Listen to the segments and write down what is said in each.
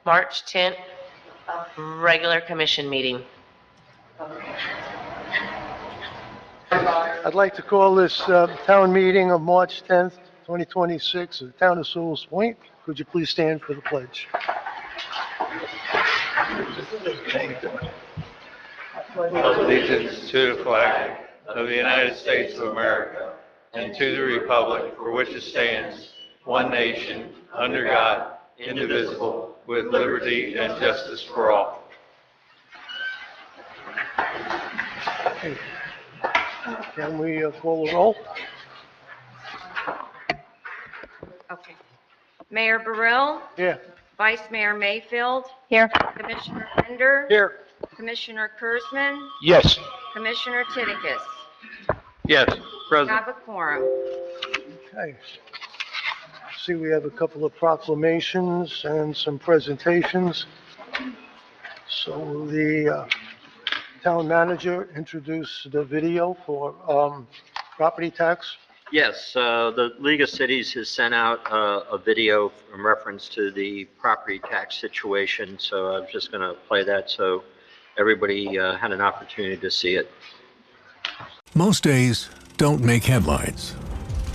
March 10th, regular commission meeting. I'd like to call this town meeting of March 10th, 2026, of the town of Sewell's Point. Could you please stand for the pledge? Allegiance to the flag of the United States of America and to the republic for which it stands, one nation, under God, indivisible, with liberty and justice for all. Can we call the roll? Okay. Mayor Burrell? Here. Vice Mayor Mayfield? Here. Commissioner Pender? Here. Commissioner Kurzman? Yes. Commissioner Titicus? Yes, President. Have a quorum. Okay. See, we have a couple of proclamations and some presentations. So the town manager introduced the video for property tax. Yes, the League of Cities has sent out a video in reference to the property tax situation, so I'm just going to play that so everybody had an opportunity to see it. Most days don't make headlines.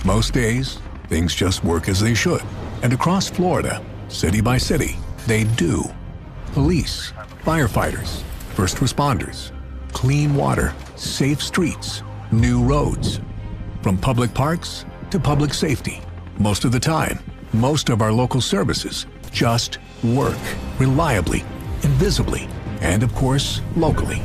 Most days, things just work as they should. And across Florida, city by city, they do. Police, firefighters, first responders, clean water, safe streets, new roads. From public parks to public safety. Most of the time, most of our local services just work reliably, invisibly, and of course, locally.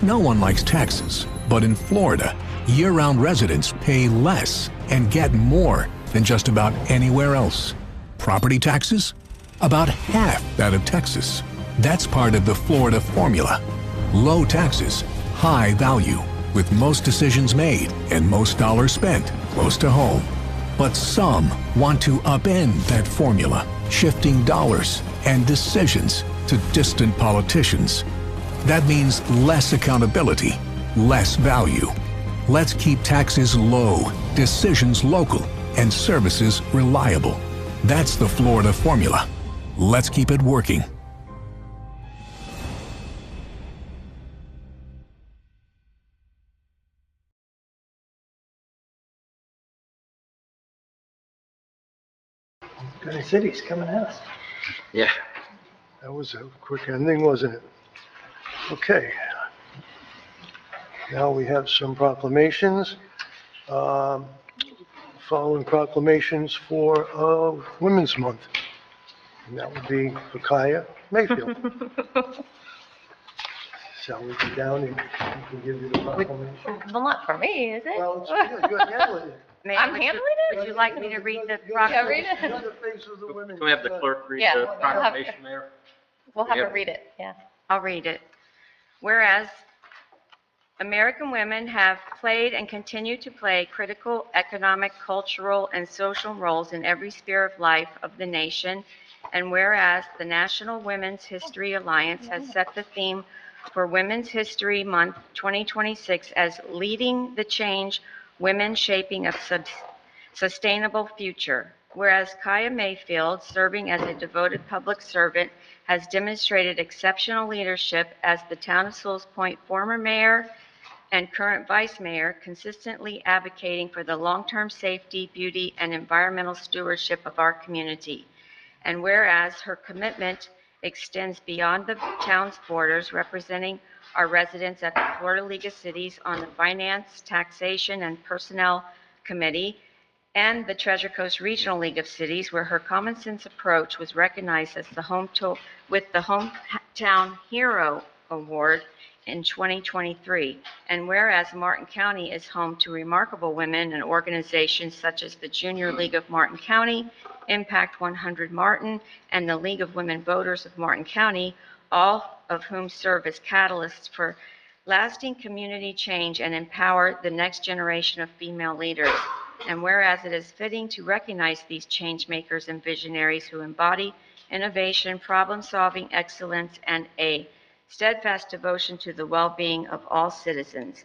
No one likes taxes, but in Florida, year-round residents pay less and get more than just about anywhere else. Property taxes? About half that of Texas. That's part of the Florida formula. Low taxes, high value, with most decisions made and most dollars spent close to home. But some want to upend that formula, shifting dollars and decisions to distant politicians. That means less accountability, less value. Let's keep taxes low, decisions local, and services reliable. That's the Florida formula. Let's keep it working. Good city's coming out. Yeah. That was a quick ending, wasn't it? Okay. Now we have some proclamations. Following proclamations for Women's Month. And that would be for Kaya Mayfield. Shall we go down and we can give you the proclamation? Well, not for me, is it? Well, it's good. You're handling it. I'm handling it? Would you like me to read the You're proclamation? the face of the women. Can we have the clerk read Yeah, the we'll have- proclamation, Mayor? We'll have Yep. her read it, yeah. I'll read it. Whereas American women have played and continue to play critical economic, cultural, and social roles in every sphere of life of the nation, and whereas the National Women's History Alliance has set the theme for Women's History Month 2026 as Leading the Change, Women Shaping a Sustainable Future. Whereas Kaya Mayfield, serving as a devoted public servant, has demonstrated exceptional leadership as the Town of Sewell's Point former mayor and current vice mayor, consistently advocating for the long-term safety, beauty, and environmental stewardship of our community. And whereas her commitment extends beyond the town's borders, representing our residents at the Florida League of Cities on the Finance, Taxation, and Personnel Committee, and the Treasure Coast Regional League of Cities, where her common sense approach was recognized as with the Hometown Hero Award in 2023. And whereas Martin County is home to remarkable women and organizations such as the Junior League of Martin County, Impact 100 Martin, and the League of Women Voters of Martin County, all of whom serve as catalysts for lasting community change and empower the next generation of female leaders. And whereas it is fitting to recognize these change makers and visionaries who embody innovation, problem-solving excellence, and a steadfast devotion to the well-being of all citizens.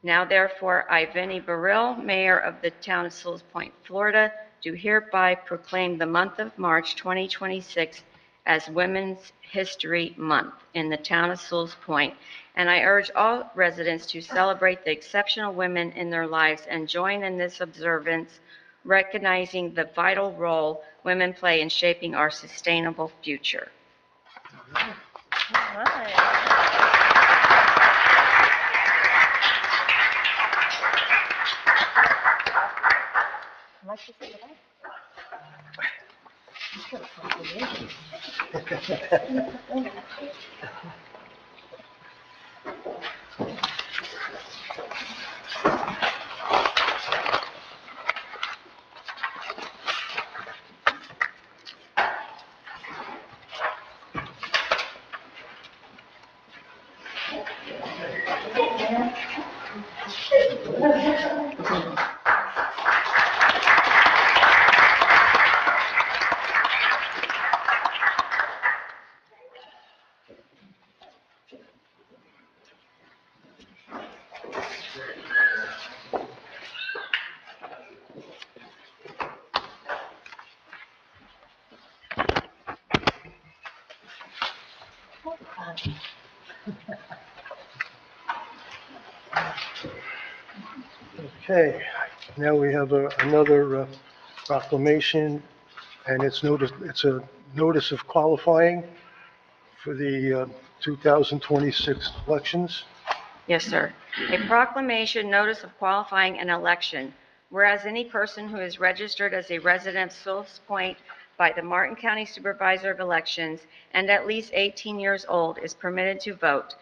Now therefore, I, Vinnie Burrell, Mayor of the Town of Sewell's Point, Florida, do hereby proclaim the month of March 2026 as Women's History Month in the town of Sewell's Point, and I urge all residents to celebrate the exceptional women in their lives and join in this observance, recognizing the vital role women play in shaping our sustainable future. Okay, now we have another proclamation, and it's a notice of qualifying for the 2026 elections. Yes, sir. A proclamation notice of qualifying an election. Whereas any person who is registered as a resident of Sewell's Point by the Martin County Supervisor of Elections and at least 18 years old is permitted to vote.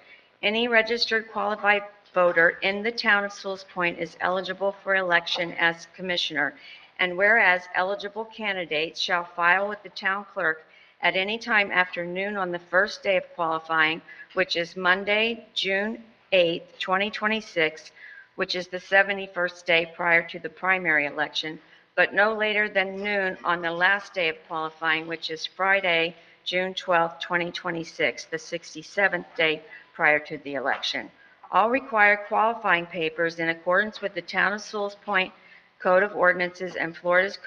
Any registered qualified voter in the town of Sewell's Point is eligible for election as commissioner. And whereas eligible candidates shall file with the town clerk at any time after noon on the first day of qualifying, which is Monday, June 8th, 2026, which is the 71st day prior to the primary election, but no later than noon on the last day of qualifying, which is Friday, June 12th, 2026, the 67th day prior to the election. All required qualifying papers in accordance with the Town of Sewell's Point Code of Ordinances and Florida's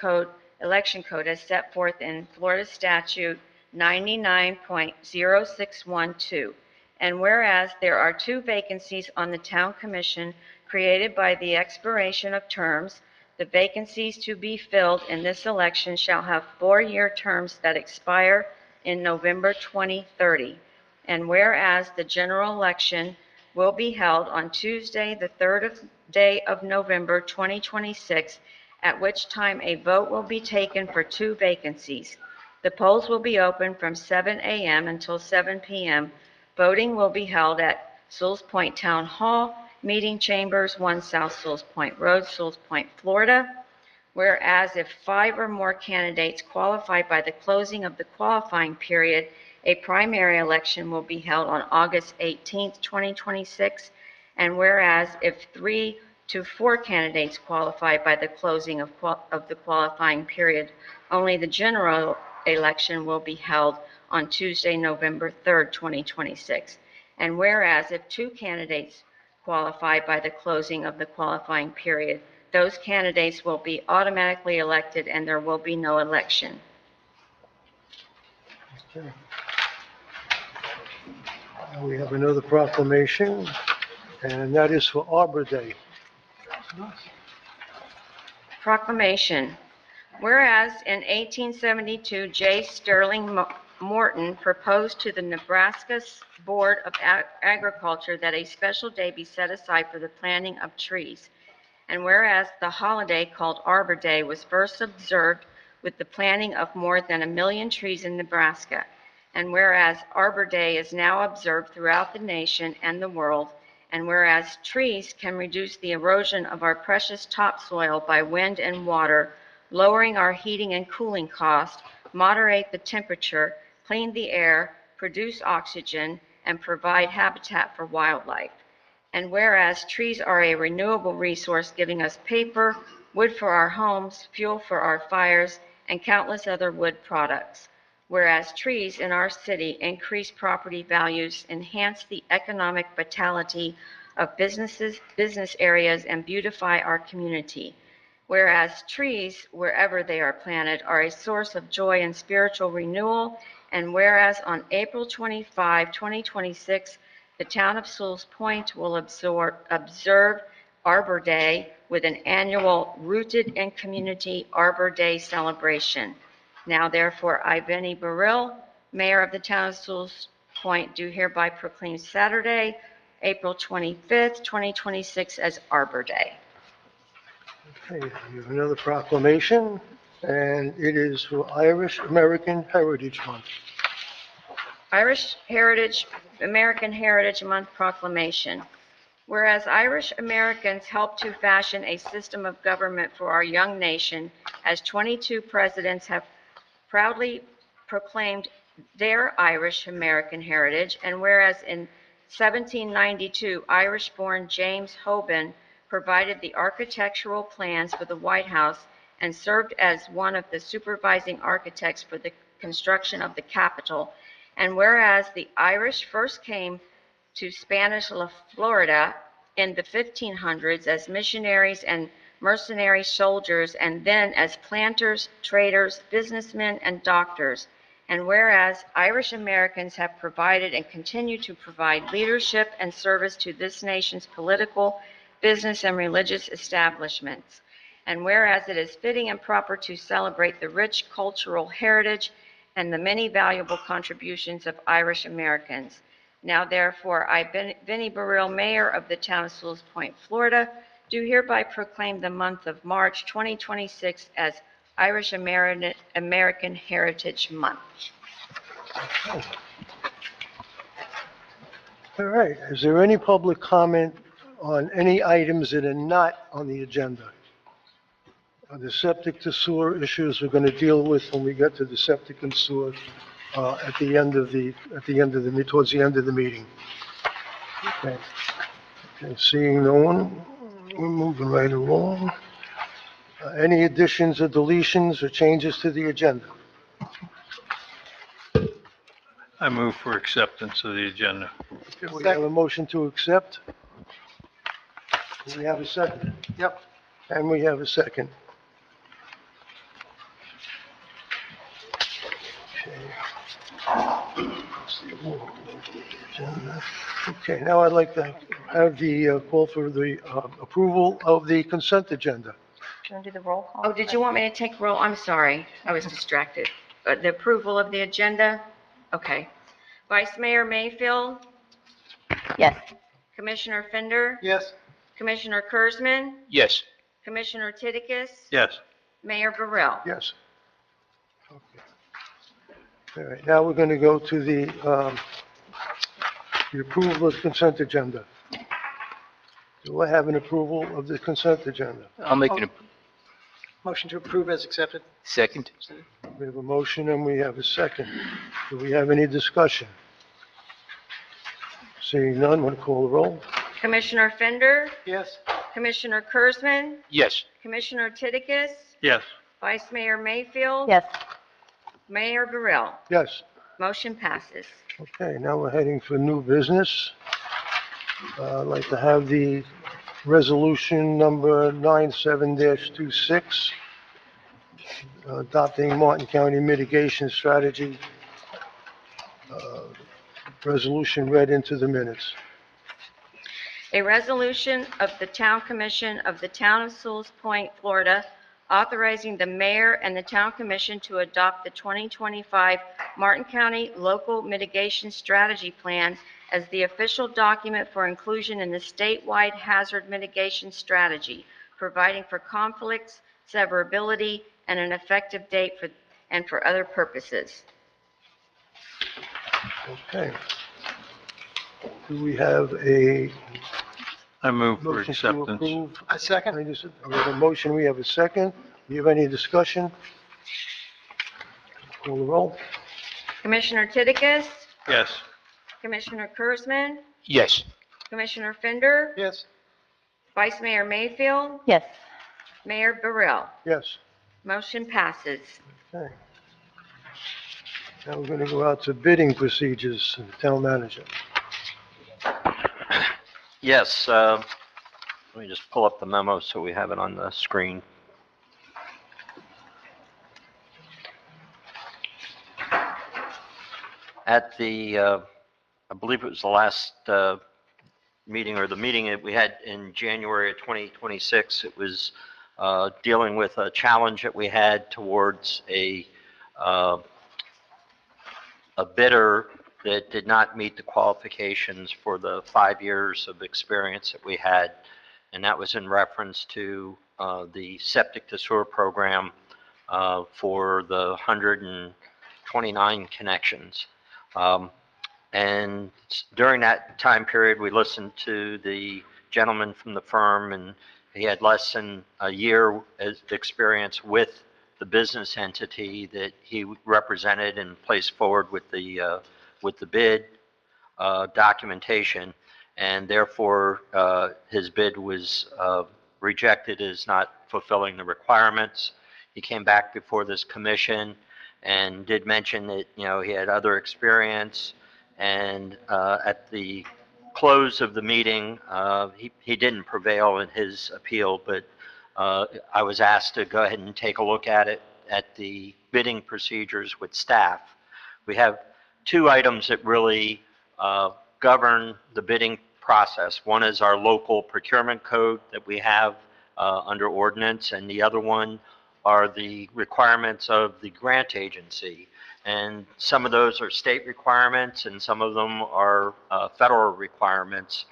Election Code as set forth in Florida Statute 99.0612. And whereas there are 2 vacancies on the Town Commission created by the expiration of terms, the vacancies to be filled in this election shall have 4-year terms that expire in November 2030. And whereas the general election will be held on Tuesday, the 3rd day of November 2026, at which time a vote will be taken for 2 vacancies. The polls will be open from 7 a.m. until 7 p.m. Voting will be held at Sewell's Point Town Hall, Meeting Chambers, 1 South Sewell's Point Road, Sewell's Point, Florida. Whereas if 5 or more candidates qualify by the closing of the qualifying period, a primary election will be held on August 18th, 2026. And whereas if 3 to 4 candidates qualify by the closing of the qualifying period, only the general election will be held on Tuesday, November 3rd, 2026. And whereas if 2 candidates qualify by the closing of the qualifying period, those candidates will be automatically elected and there will be no election. Okay. Now we have another proclamation, and that is for Arbor Day. Proclamation. Whereas in 1872, J. Sterling Morton proposed to the Nebraska Board of Agriculture that a special day be set aside for the planting of trees. And whereas the holiday called Arbor Day was first observed with the planting of more than 1 million trees in Nebraska. And whereas Arbor Day is now observed throughout the nation and the world, and whereas trees can reduce the erosion of our precious topsoil by wind and water, lowering our heating and cooling costs, moderate the temperature, clean the air, produce oxygen, and provide habitat for wildlife. And whereas trees are a renewable resource giving us paper, wood for our homes, fuel for our fires, and countless other wood products. Whereas trees in our city increase property values, enhance the economic vitality of business areas, and beautify our community. Whereas trees, wherever they are planted, are a source of joy and spiritual renewal And whereas on April 25, 2026, the town of Sewell's Point will observe Arbor Day with an annual Rooted in Community Arbor Day celebration. Now therefore, I, Benny Burrill, Mayor of the town of Sewell's Point, do hereby proclaim Saturday, April 25th, 2026 as Arbor Day. Okay, we have another proclamation, and it is for Irish American Heritage Month. Irish Heritage, American Heritage Month proclamation. Whereas Irish Americans helped to fashion a system of government for our young nation, as 22 presidents have proudly proclaimed their Irish American heritage, and whereas in 1792, Irish-born James Hoban provided the architectural plans for the White House and served as one of the supervising architects for the construction of the Capitol, and whereas the Irish first came to Spanish La Florida in the 1500s as missionaries and mercenary soldiers, and then as planters, traders, businessmen, and doctors. And whereas Irish Americans have provided and continue to provide leadership and service to this nation's political, business, and religious establishments. And whereas it is fitting and proper to celebrate the rich cultural heritage and the many valuable contributions of Irish Americans. Now therefore, I, Benny Burrill, Mayor of the town of Sewell's Point, Florida, do hereby proclaim the month of March 2026 as Irish American Heritage Month. All right, is there any public comment on any items that are not on the agenda? The septic to sewer issues we're going to deal with when we get to the septic and sewer towards the end of the meeting. Okay. Okay, seeing no one, we're moving right along. Any additions or deletions or changes to the agenda? I move for acceptance of the agenda. Okay, we have a motion to accept. Do we have a second? Yep. And we have a second. Okay, now I'd like to have the call for the approval of the consent agenda. Do you want to do the roll call? Oh, did you want me to take roll? I'm sorry, I was distracted. The approval of the agenda? Okay. Vice Mayor Mayfield, Yes. Commissioner Fender, Yes. Commissioner Kurzman, Yes. Commissioner Tidikis, Yes. Mayor Burrill. Yes. Okay. All right, now we're going to go to the approval of the consent agenda. Do I have an approval of the consent agenda? I'll make an, Motion to approve as accepted. second. We have a motion and we have a second. Do we have any discussion? Seeing none, want to call the roll? Commissioner Fender, Yes. Commissioner Kurzman, Yes. Commissioner Tidikis, Yes. Vice Mayor Mayfield. Yes. Mayor Burrill. Yes. Motion passes. Okay, now we're heading for new business. I'd like to have the resolution number 97-26, adopting Martin County mitigation strategy. Resolution read into the minutes. A resolution of the Town Commission of the Town of Sewell's Point, Florida, authorizing the mayor and the Town Commission to adopt the 2025 Martin County Local Mitigation Strategy Plan as the official document for inclusion in the statewide hazard mitigation strategy, providing for conflicts, severability, and an effective date for other purposes. Okay. Do we have a I move for motion to acceptance. approve? I second. We have a motion, we have a second. Do you have any discussion? Call the roll. Commissioner Tidikis, Yes. Commissioner Kurzman, Yes. Commissioner Fender, Yes. Vice Mayor Mayfield, Yes. Mayor Burrill. Yes. Motion passes. Okay. Now we're going to go out to bidding procedures, town manager. Yes, let me just pull up the memo so we have it on the screen. At the, I believe it was the last meeting, or the meeting that we had in January of 2026, it was dealing with a challenge that we had towards uh, a bidder that did not meet the qualifications for the 5 years of experience that we had. And that was in reference to the septic to sewer program for the 129 connections. And during that time period, we listened to the gentleman from the firm, and he had less than a year as experience with the business entity that he represented and placed forward with the bid documentation, and therefore his bid was rejected as not fulfilling the requirements. He came back before this commission and did mention that, you know, he had other experience, and at the close of the meeting, he didn't prevail in his appeal, but I was asked to go ahead and take a look at it, at the bidding procedures with staff. We have two items that really govern the bidding process. One is our local procurement code that we have under ordinance, and the other one are the requirements of the grant agency. And some of those are state requirements, and some of them are federal requirements.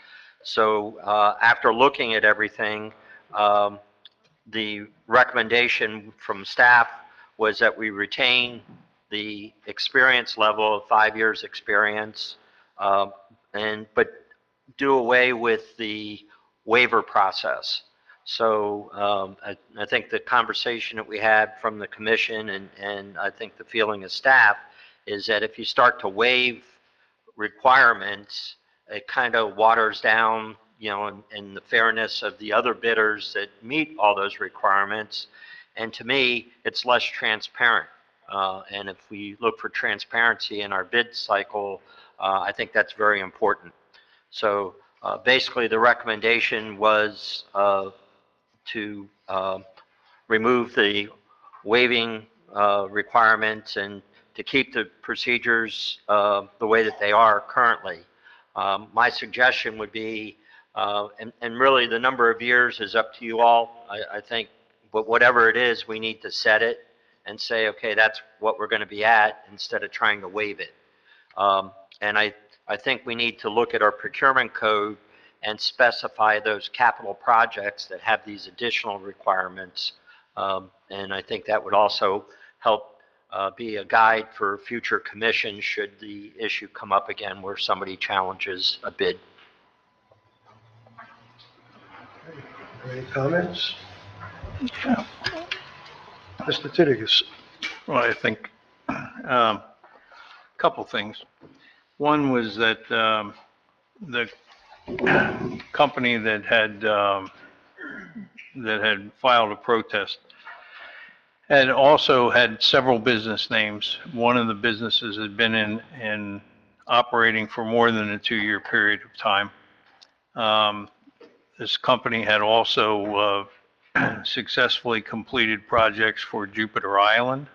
So after looking at everything, the recommendation from staff was that we retain the experience level of 5 years experience, but do away with the waiver process. So I think the conversation that we had from the commission, and I think the feeling of staff, is that if you start to waive requirements, it kind of waters down, you know, in the fairness of the other bidders that meet all those requirements. And to me, it's less transparent. And if we look for transparency in our bid cycle, I think that's very important. So basically, the recommendation was to remove the waiving requirements and to keep the procedures the way that they are currently. My suggestion would be, and really the number of years is up to you all, I think, but whatever it is, we need to set it and say, okay, that's what we're going to be at, instead of trying to waive it. And I think we need to look at our procurement code and specify those capital projects that have these additional requirements. And I think that would also help be a guide for future commissions should the issue come up again where somebody challenges a bid. Any comments? Mr. Titigus? Well, I think a couple things. One was that the company that had filed a protest had also had several business names. One of the businesses had been in operating for more than a 2-year period of time. This company had also successfully completed projects for Jupiter Island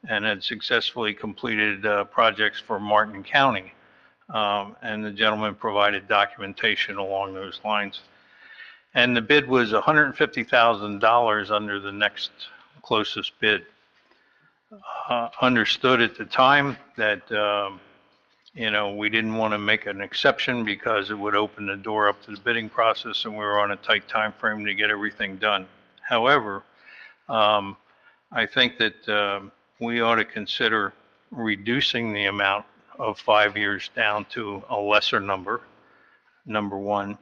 and had successfully completed projects for Martin County. And the gentleman provided documentation along those lines. And the bid was $150,000 under the next closest bid. Understood at the time that, you know, we didn't want to make an exception because it would open the door up to the bidding process, and we were on a tight time frame to get everything done. However, I think that we ought to consider reducing the amount of 5 years down to a lesser number, number one.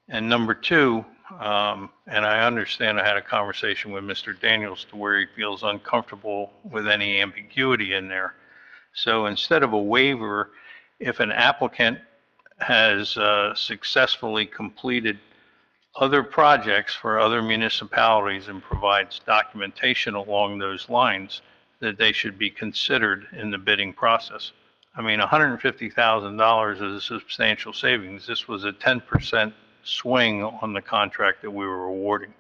And number two, and I understand I had a conversation with Mr. Daniels to where he feels uncomfortable with any ambiguity in there. So instead of a waiver, if an applicant has successfully completed other projects for other municipalities and provides documentation along those lines, that they should be considered in the bidding process. I mean, $150,000 is a substantial savings. This was a 10% swing on the contract that we were awarding.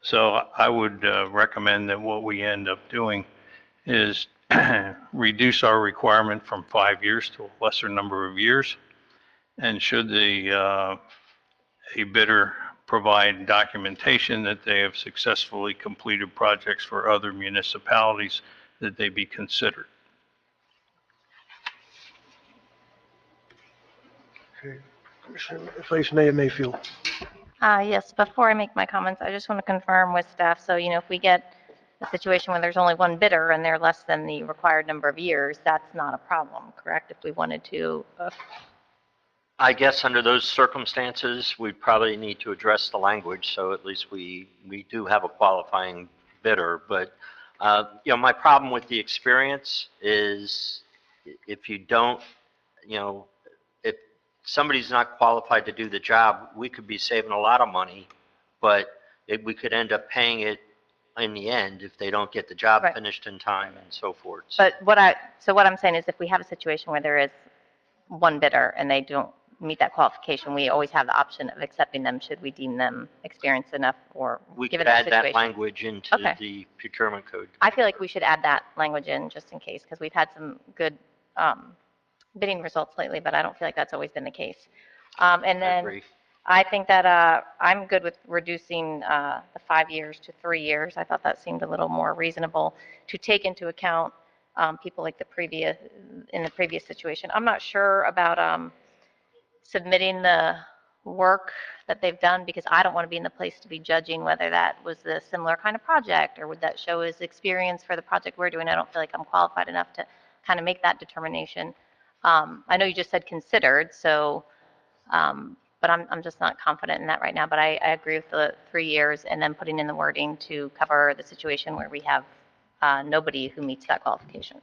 So I would recommend that what we end up doing is reduce our requirement from 5 years to a lesser number of years. And should a bidder provide documentation that they have successfully completed projects for other municipalities, that they be considered. Okay. Commissioner, Vice Mayor Mayfield. Yes, before I make my comments, I just want to confirm with staff, so, if we get a situation where there's only one bidder and they're less than the required number of years, that's not a problem, correct? If we wanted to, I guess under those circumstances, we probably need to address the language, so at least we do have a qualifying bidder. But, my problem with the experience is if you don't, if somebody's not qualified to do the job, we could be saving a lot of money, but we could end up paying it in the end if they don't get the job Right. finished in time and so forth. but what I'm saying is if we have a situation where there is one bidder and they don't meet that qualification, we always have the option of accepting them should we deem them experienced enough or We given could that add that situation. language into Okay. the procurement code. I feel like we should add that language in just in case, because we've had some good bidding results lately, but I don't feel like that's always been the case. And I then agree. I think that I'm good with reducing the 5 years to 3 years. I thought that seemed a little more reasonable to take into account people like in the previous situation. I'm not sure about submitting the work that they've done because I don't want to be in the place to be judging whether that was a similar kind of project or would that show his experience for the project we're doing. I don't feel like I'm qualified enough to kind of make that determination. I know you just said considered, so, but I'm just not confident in that right now. But I agree with the 3 years and then putting in the wording to cover the situation where we have nobody who meets that qualification.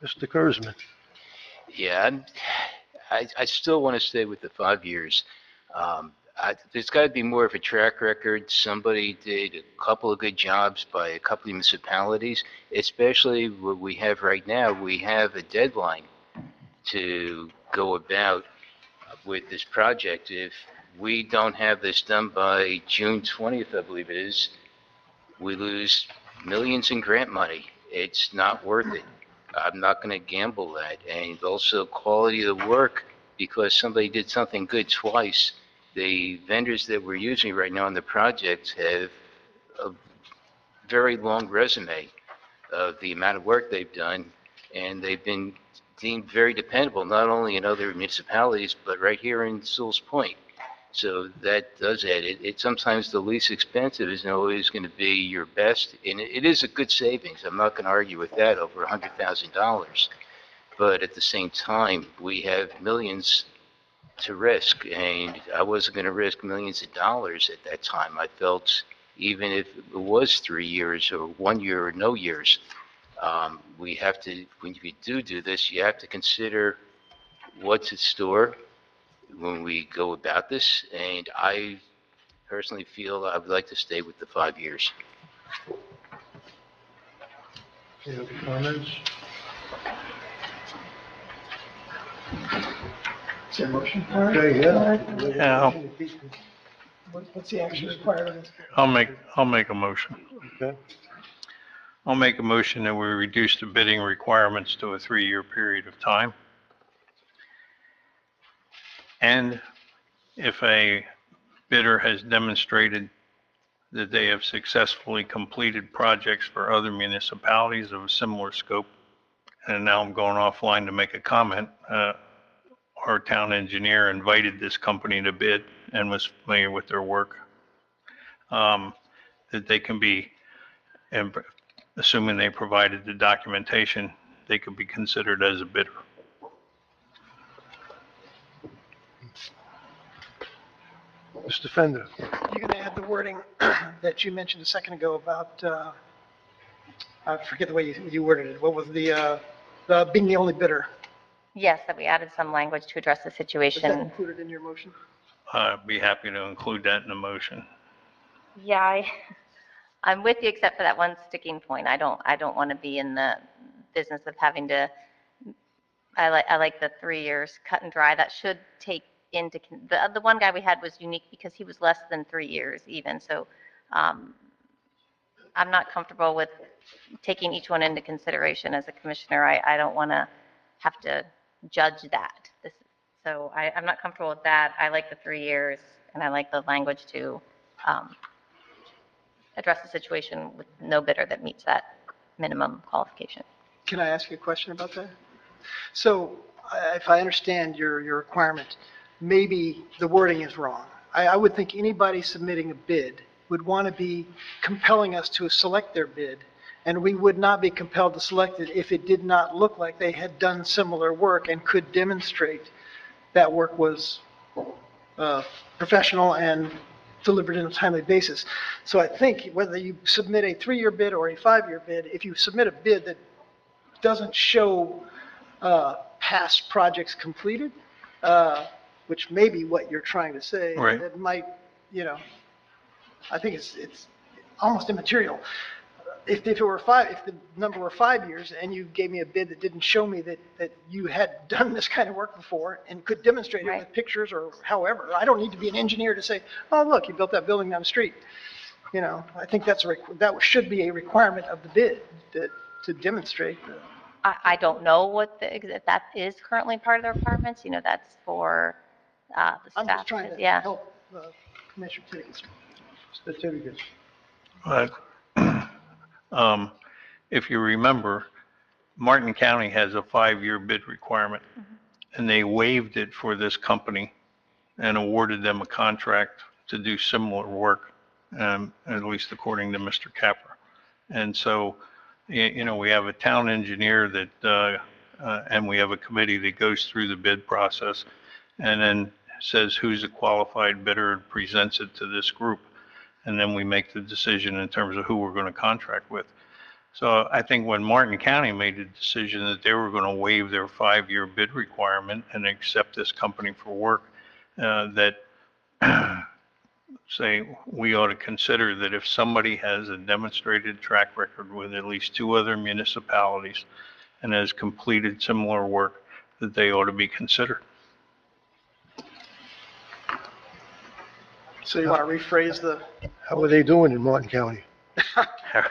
Mr. Kurzman. Yeah, I still want to stay with the 5 years. There's got to be more of a track record. Somebody did a couple of good jobs by a couple of municipalities, especially what we have right now. We have a deadline to go about with this project. If we don't have this done by June 20th, I believe it is, we lose millions in grant money. It's not worth it. I'm not going to gamble that. And also quality of the work, because somebody did something good twice. The vendors that we're using right now on the project have a very long resume of the amount of work they've done, and they've been deemed very dependable, not only in other municipalities, but right here in Sewell's Point. So that does add it. It's sometimes the least expensive isn't always going to be your best, and it is a good savings. I'm not going to argue with that, over $100,000. But at the same time, we have millions to risk, and I wasn't going to risk millions of dollars at that time. I felt even if it was 3 years or 1 year or no years, we have to, when you do this, you have to consider what's at store when we go about this, and I personally feel I would like to stay with the 5 years. Any other comments? Is there a motion for it? Okay, yeah. Yeah. What's the action required of this? I'll make a motion. Okay. I'll make a motion that we reduce the bidding requirements to a 3-year period of time. And if a bidder has demonstrated that they have successfully completed projects for other municipalities of a similar scope, and now I'm going offline to make a comment, our town engineer invited this company to bid and was familiar with their work, that they can be, assuming they provided the documentation, they could be considered as a bidder. Mr. Fender. You're going to add the wording that you mentioned a second ago about, I forget the way you worded it. What was the being the only bidder? Yes, that we added some language to address the Is that situation. included in your motion? I'd be happy to include that in the motion. Yeah, I'm with you except for that one sticking point. I don't want to be in the business of having to, I like the 3 years cut and dry. That should take into, the one guy we had was unique because he was less than 3 years even. So I'm not comfortable with taking each one into consideration as a commissioner. I don't want to have to judge that. So I'm not comfortable with that. I like the 3 years, and I like the language to address the situation with no bidder that meets that minimum qualification. Can I ask you a question about that? So if I understand your requirement, maybe the wording is wrong. I would think anybody submitting a bid would want to be compelling us to select their bid, and we would not be compelled to select it if it did not look like they had done similar work and could demonstrate that work was professional and delivered in a timely basis. So I think whether you submit a 3-year bid or a 5-year bid, if you submit a bid that doesn't show past projects completed, which may be what you're trying to say, Right. it might, I think it's almost immaterial. If the number were 5 years and you gave me a bid that didn't show me that you had done this kind of work before and could demonstrate it Right. with pictures or however, I don't need to be an engineer to say, oh, look, you built that building down the street. I think that should be a requirement of the bid to demonstrate. I don't know if that is currently part of the requirements. That's for the I'm staff. just trying to Yeah. help Commissioner Tiggins. Certificates. But, if you remember, Martin County has a 5-year bid requirement, and they waived it for this company and awarded them a contract to do similar work, at least according to Mr. Capper. And so, we have a town engineer that, and we have a committee that goes through the bid process and then says who's a qualified bidder and presents it to this group. And then we make the decision in terms of who we're going to contract with. So I think when Martin County made the decision that they were going to waive their 5-year bid requirement and accept this company for work, that say we ought to consider that if somebody has a demonstrated track record with at least 2 other municipalities and has completed similar work, that they ought to be considered. So you want to rephrase the, How are they doing in Martin County? that's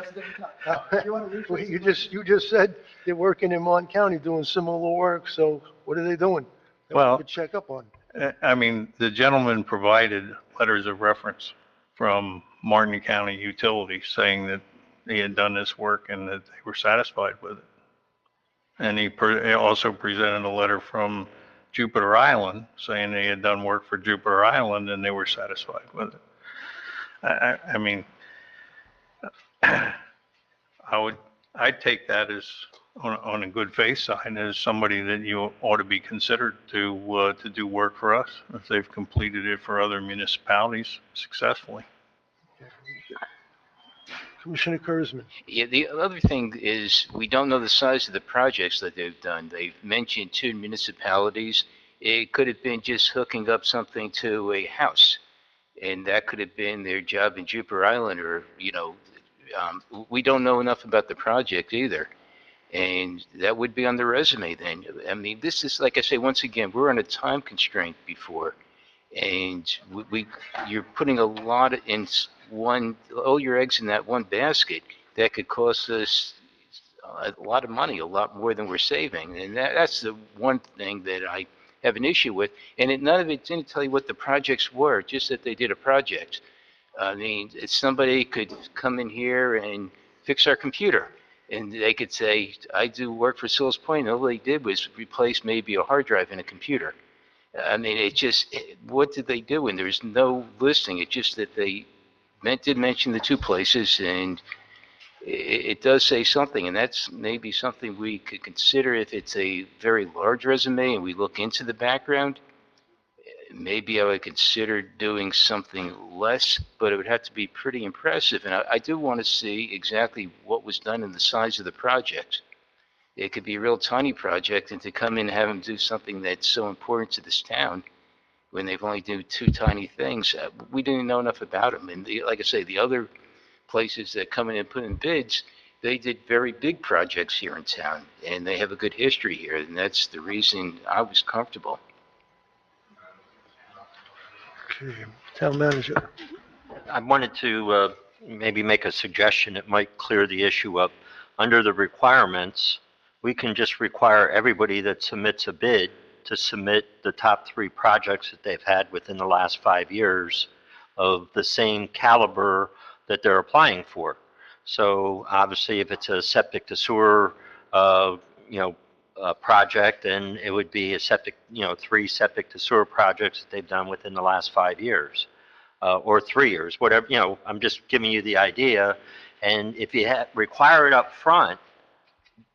a different topic. You want to Well, rephrase? you just said they're working in Martin County doing similar work, so what are they doing? That we Well- could check up on. I mean, the gentleman provided letters of reference from Martin County Utilities saying that he had done this work and that they were satisfied with it. And he also presented a letter from Jupiter Island saying they had done work for Jupiter Island and they were satisfied with it. I mean, I'd take that as on a good faith sign as somebody that you ought to be considered to do work for us if they've completed it for other municipalities successfully. Commissioner Kurzman. Yeah, the other thing is, we don't know the size of the projects that they've done. They've mentioned 2 municipalities. It could have been just hooking up something to a house, and that could have been their job in Jupiter Island, or, we don't know enough about the project either. And that would be on the resume then. I mean, this is, like I say, once again, we're on a time constraint before, and you're putting a lot in all your eggs in that one basket that could cost us a lot of money, a lot more than we're saving. And that's the one thing that I have an issue with. And none of it didn't tell you what the projects were, just that they did a project. I mean, somebody could come in here and fix our computer, and they could say, I do work for Sewell's Point, and all they did was replace maybe a hard drive in a computer. I mean, what did they do? And there's no listing. It's just that they did mention the 2 places, and it does say something, and that's maybe something we could consider if it's a very large resume and we look into the background. Maybe I would consider doing something less, but it would have to be pretty impressive. And I do want to see exactly what was done and the size of the project. It could be a real tiny project, and to come in and have them do something that's so important to this town when they've only done 2 tiny things, we didn't know enough about them. And like I say, the other places that come in and put in bids, they did very big projects here in town, and they have a good history here, and that's the reason I was comfortable. Okay, Town Manager. I wanted to maybe make a suggestion that might clear the issue up. Under the requirements, we can just require everybody that submits a bid to submit the top 3 projects that they've had within the last 5 years of the same caliber that they're applying for. So obviously, if it's a septic to sewer, project, then it would be a septic, 3 septic to sewer projects that they've done within the last 5 years, or 3 years, whatever, I'm just giving you the idea. And if you require it up front,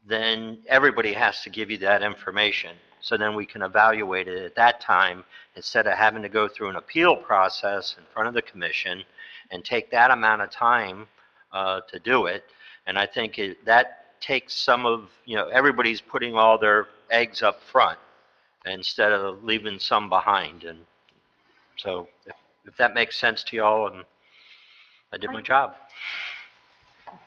then everybody has to give you that information. So then we can evaluate it at that time instead of having to go through an appeal process in front of the commission and take that amount of time to do it. And I think that takes some of, everybody's putting all their eggs up front instead of leaving some behind. And so if that makes sense to y'all, and I did my job.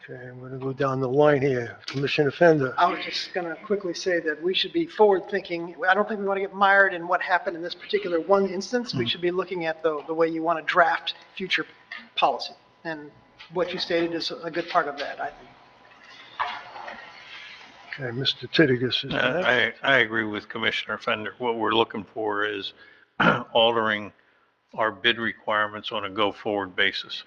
Okay, I'm going to go down the line here. Commissioner Fender. I was just going to quickly say that we should be forward-thinking. I don't think we want to get mired in what happened in this particular one instance. We should be looking at the way you want to draft future policy. And what you stated is a good part of that, I think. Okay, Mr. Titigus is next. I agree with Commissioner Fender. What we're looking for is altering our bid requirements on a go-forward basis.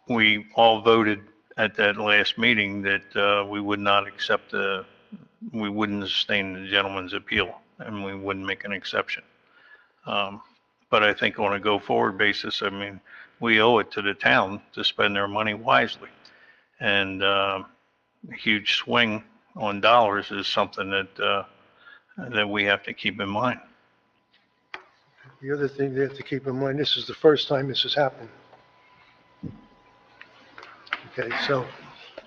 We all voted at that last meeting that we would not accept we wouldn't sustain the gentleman's appeal, and we wouldn't make an exception. But I think on a go-forward basis, we owe it to the town to spend their money wisely. And a huge swing on dollars is something that we have to keep in mind. The other thing they have to keep in mind, this is the first time this has happened. Okay, so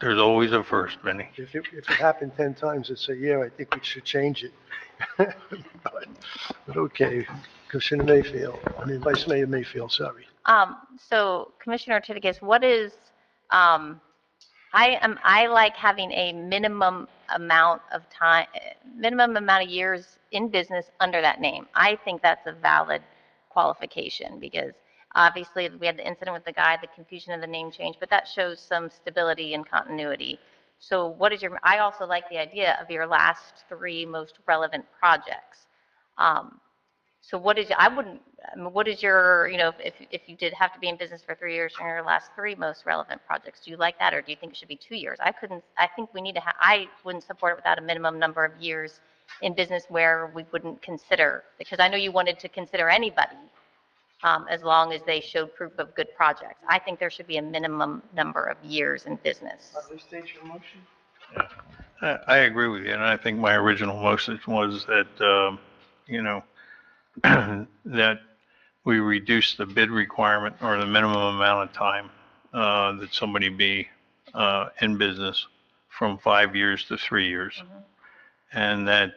There's always a first, Benny. if it happened 10 times, I'd say, yeah, I think we should change it. But okay, Commissioner Mayfield, Vice Mayor Mayfield, sorry. So Commissioner Titigus, what is, I like having a minimum amount of years in business under that name. I think that's a valid qualification because obviously we had the incident with the guy, the confusion of the name change, but that shows some stability and continuity. So I also like the idea of your last 3 most relevant projects. So what is your, if you did have to be in business for 3 years for your last 3 most relevant projects, do you like that, or do you think it should be 2 years? I think we need to I wouldn't support it without a minimum number of years in business where we wouldn't consider, because I know you wanted to consider anybody, as long as they showed proof of good projects. I think there should be a minimum number of years in business. Please state your motion. I agree with you, and I think my original motion was that, that we reduce the bid requirement or the minimum amount of time that somebody be in business from 5 years to 3 years. Mm-hmm. And that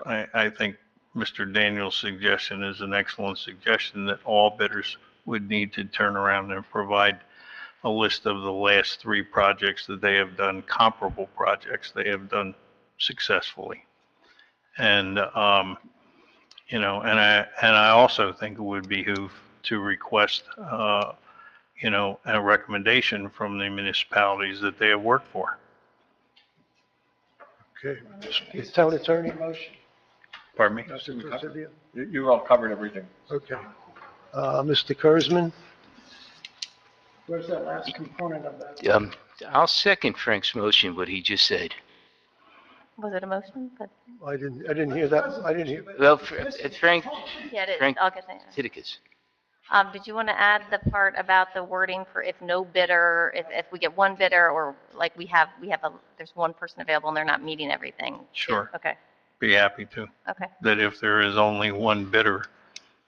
I think Mr. Daniel's suggestion is an excellent suggestion, that all bidders would need to turn around and provide a list of the last 3 projects that they have done, comparable projects they have done successfully. And, and I also think it would behoove to request, a recommendation from the municipalities that they have worked for. Okay, Town Attorney? Motion. Pardon me? Mr. Presidio? You all covered everything. Okay. Mr. Kurzman? Where's that last component of that? I'll second Frank's motion, what he just said. Was it a motion? But, I didn't hear that. I didn't hear. Well, Frank yeah, it is. Frank- I'll get that. Titikus. Did you want to add the part about the wording for if no bidder, if we get one bidder, or like there's one person available and they're not meeting everything? Sure. Okay, Be happy to. okay. That if there is only one bidder,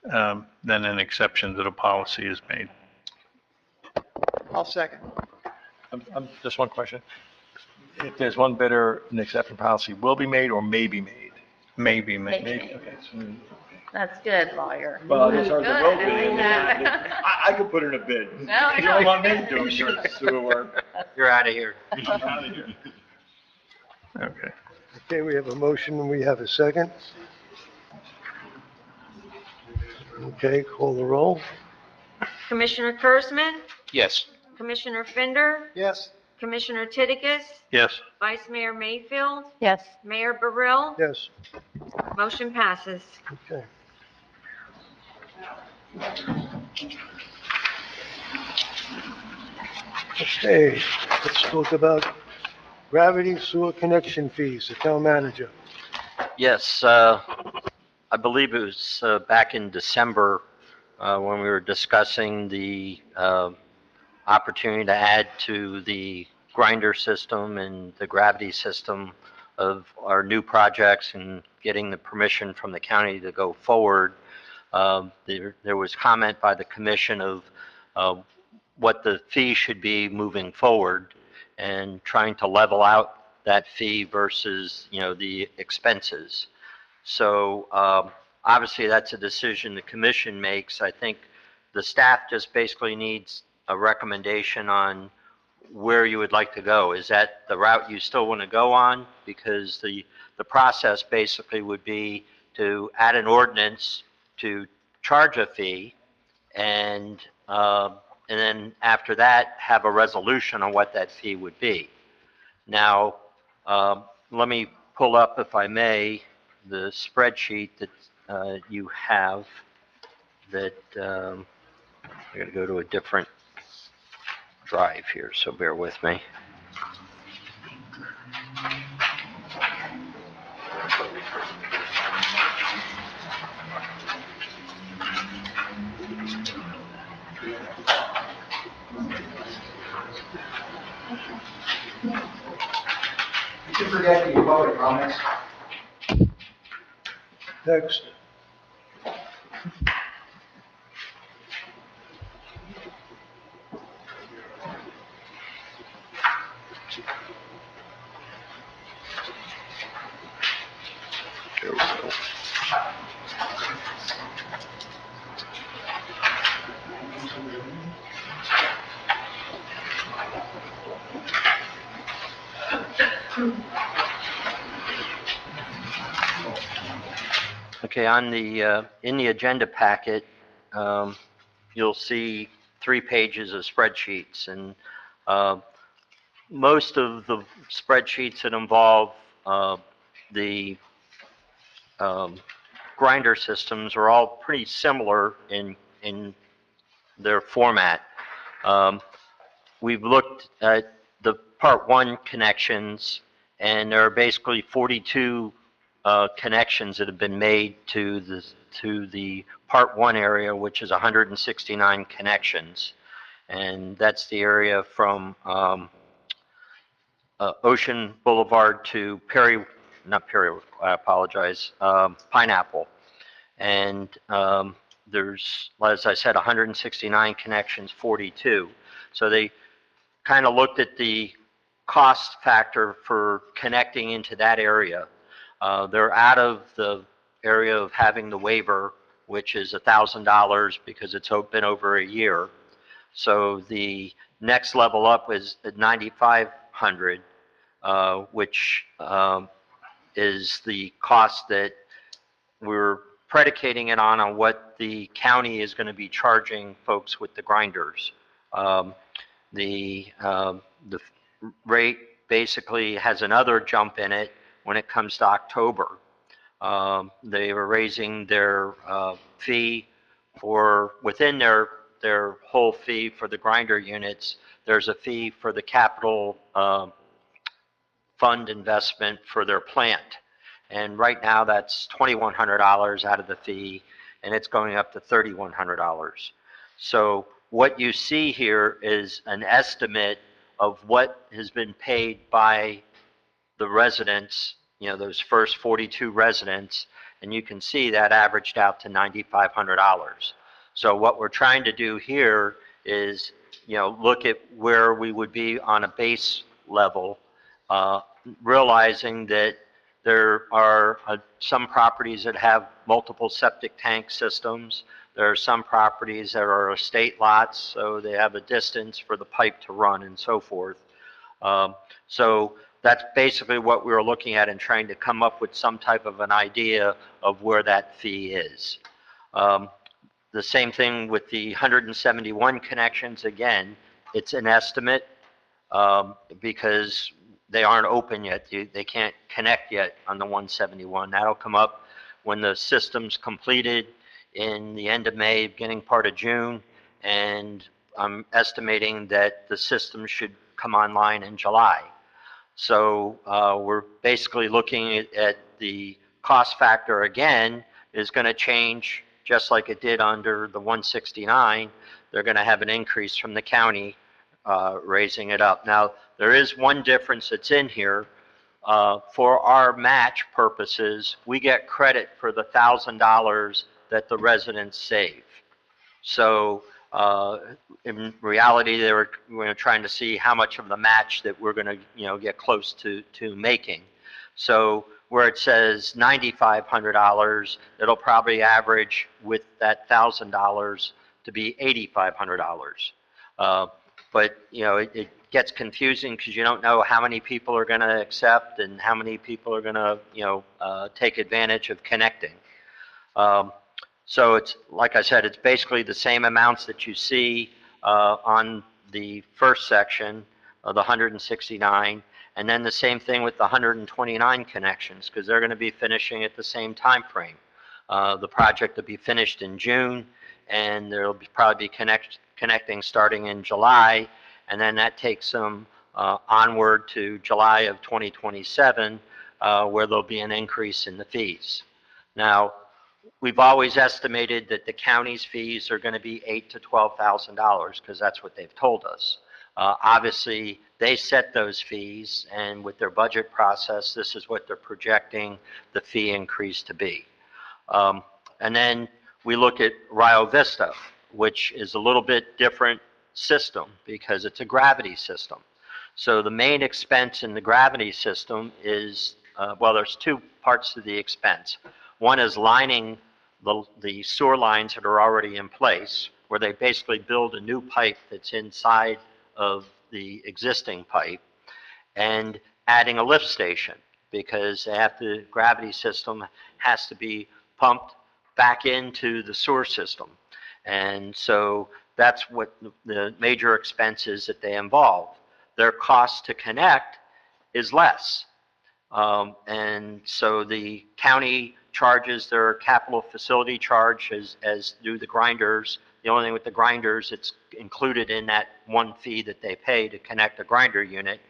then an exception to the policy is made. I'll second. Just one question. If there's one bidder, an exception policy will be made or may be made? Maybe, maybe. Maybe. Okay. That's good, lawyer. Well, it's hard to Good, vote I like bid. that. I could put in a bid. No, I You know. don't want me to do sewer work. You're out of here. Okay. Okay, we have a motion and we have a second. Okay, call the roll. Commissioner Kurzman, Yes. Commissioner Fender, Yes. Commissioner Titicus, Yes. Vice Mayor Mayfield, Yes. Mayor Burrell, Yes, motion passes. okay. Okay, let's talk about gravity sewer connection fees, the town manager. Yes, I believe it was back in December when we were discussing the opportunity to add to the grinder system and the gravity system of our new projects and getting the permission from the county to go forward. There was comment by the commission of what the fee should be moving forward and trying to level out that fee versus, the expenses. So obviously, that's a decision the commission makes. I think the staff just basically needs a recommendation on where you would like to go. Is that the route you still want to go on? Because the process basically would be to add an ordinance to charge a fee, and then after that, have a resolution on what that fee would be. Now, let me pull up, if I may, the spreadsheet that you have that I got to go to a different drive here, so bear with me. You forget the public comments. Next. There we go. Okay, in the agenda packet, you'll see 3 pages of spreadsheets, and most of the spreadsheets that involve the grinder systems are all pretty similar in their format. We've looked at the Part 1 connections, and there are basically 42 connections that have been made to the Part 1 area, which is 169 connections. And that's the area from Ocean Boulevard to Pineapple. And there's, as I said, 169 connections, 42. So they kind of looked at the cost factor for connecting into that area. They're out of the area of having the waiver, which is $1,000 because it's been over a year. So the next level up is at 9,500, which is the cost that we're predicating it on what the county is going to be charging folks with the grinders. The rate basically has another jump in it when it comes to October. They were raising their fee for within their whole fee for the grinder units. There's a fee for the capital fund investment for their plant. And right now that's $2,100 out of the fee, and it's going up to $3,100. So what you see here is an estimate of what has been paid by the residents, those first 42 residents, and you can see that averaged out to $9,500. So what we're trying to do here is, look at where we would be on a base level, realizing that there are some properties that have multiple septic tank systems. There are some properties that are estate lots, so they have a distance for the pipe to run and so forth. So that's basically what we were looking at and trying to come up with some type of an idea of where that fee is. The same thing with the 171 connections. Again, it's an estimate because they aren't open yet. They can't connect yet on the 171. That'll come up when the system's completed in the end of May, beginning part of June, and I'm estimating that the system should come online in July. So we're basically looking at the cost factor again is going to change just like it did under the 169. They're going to have an increase from the county raising it up. Now, there is one difference that's in here. For our match purposes, we get credit for the $1,000 that the residents save. So in reality, they were trying to see how much of the match that we're going to get close to making. So where it says $9,500, it'll probably average with that $1,000 to be $8,500. But it gets confusing because you don't know how many people are going to accept and how many people are going to take advantage of connecting. So it's, like I said, it's basically the same amounts that you see on the first section of the 169, and then the same thing with the 129 connections, because they're going to be finishing at the same time frame. The project will be finished in June, and there'll probably be connecting starting in July, and then that takes them onward to July of 2027, where there'll be an increase in the fees. Now, we've always estimated that the county's fees are going to be $8,000 to $12,000 because that's what they've told us. Obviously, they set those fees, and with their budget process, this is what they're projecting the fee increase to be. And then we look at Rio Vista, which is a little bit different system because it's a gravity system. So the main expense in the gravity system is, well, there's two parts to the expense. One is lining the sewer lines that are already in place, where they basically build a new pipe that's inside of the existing pipe, and adding a lift station, because the gravity system has to be pumped back into the sewer system. And so that's what the major expenses that they involve. Their cost to connect is less. And so the county charges their capital facility charge as do the grinders. The only thing with the grinders, it's included in that one fee that they pay to connect a grinder unit.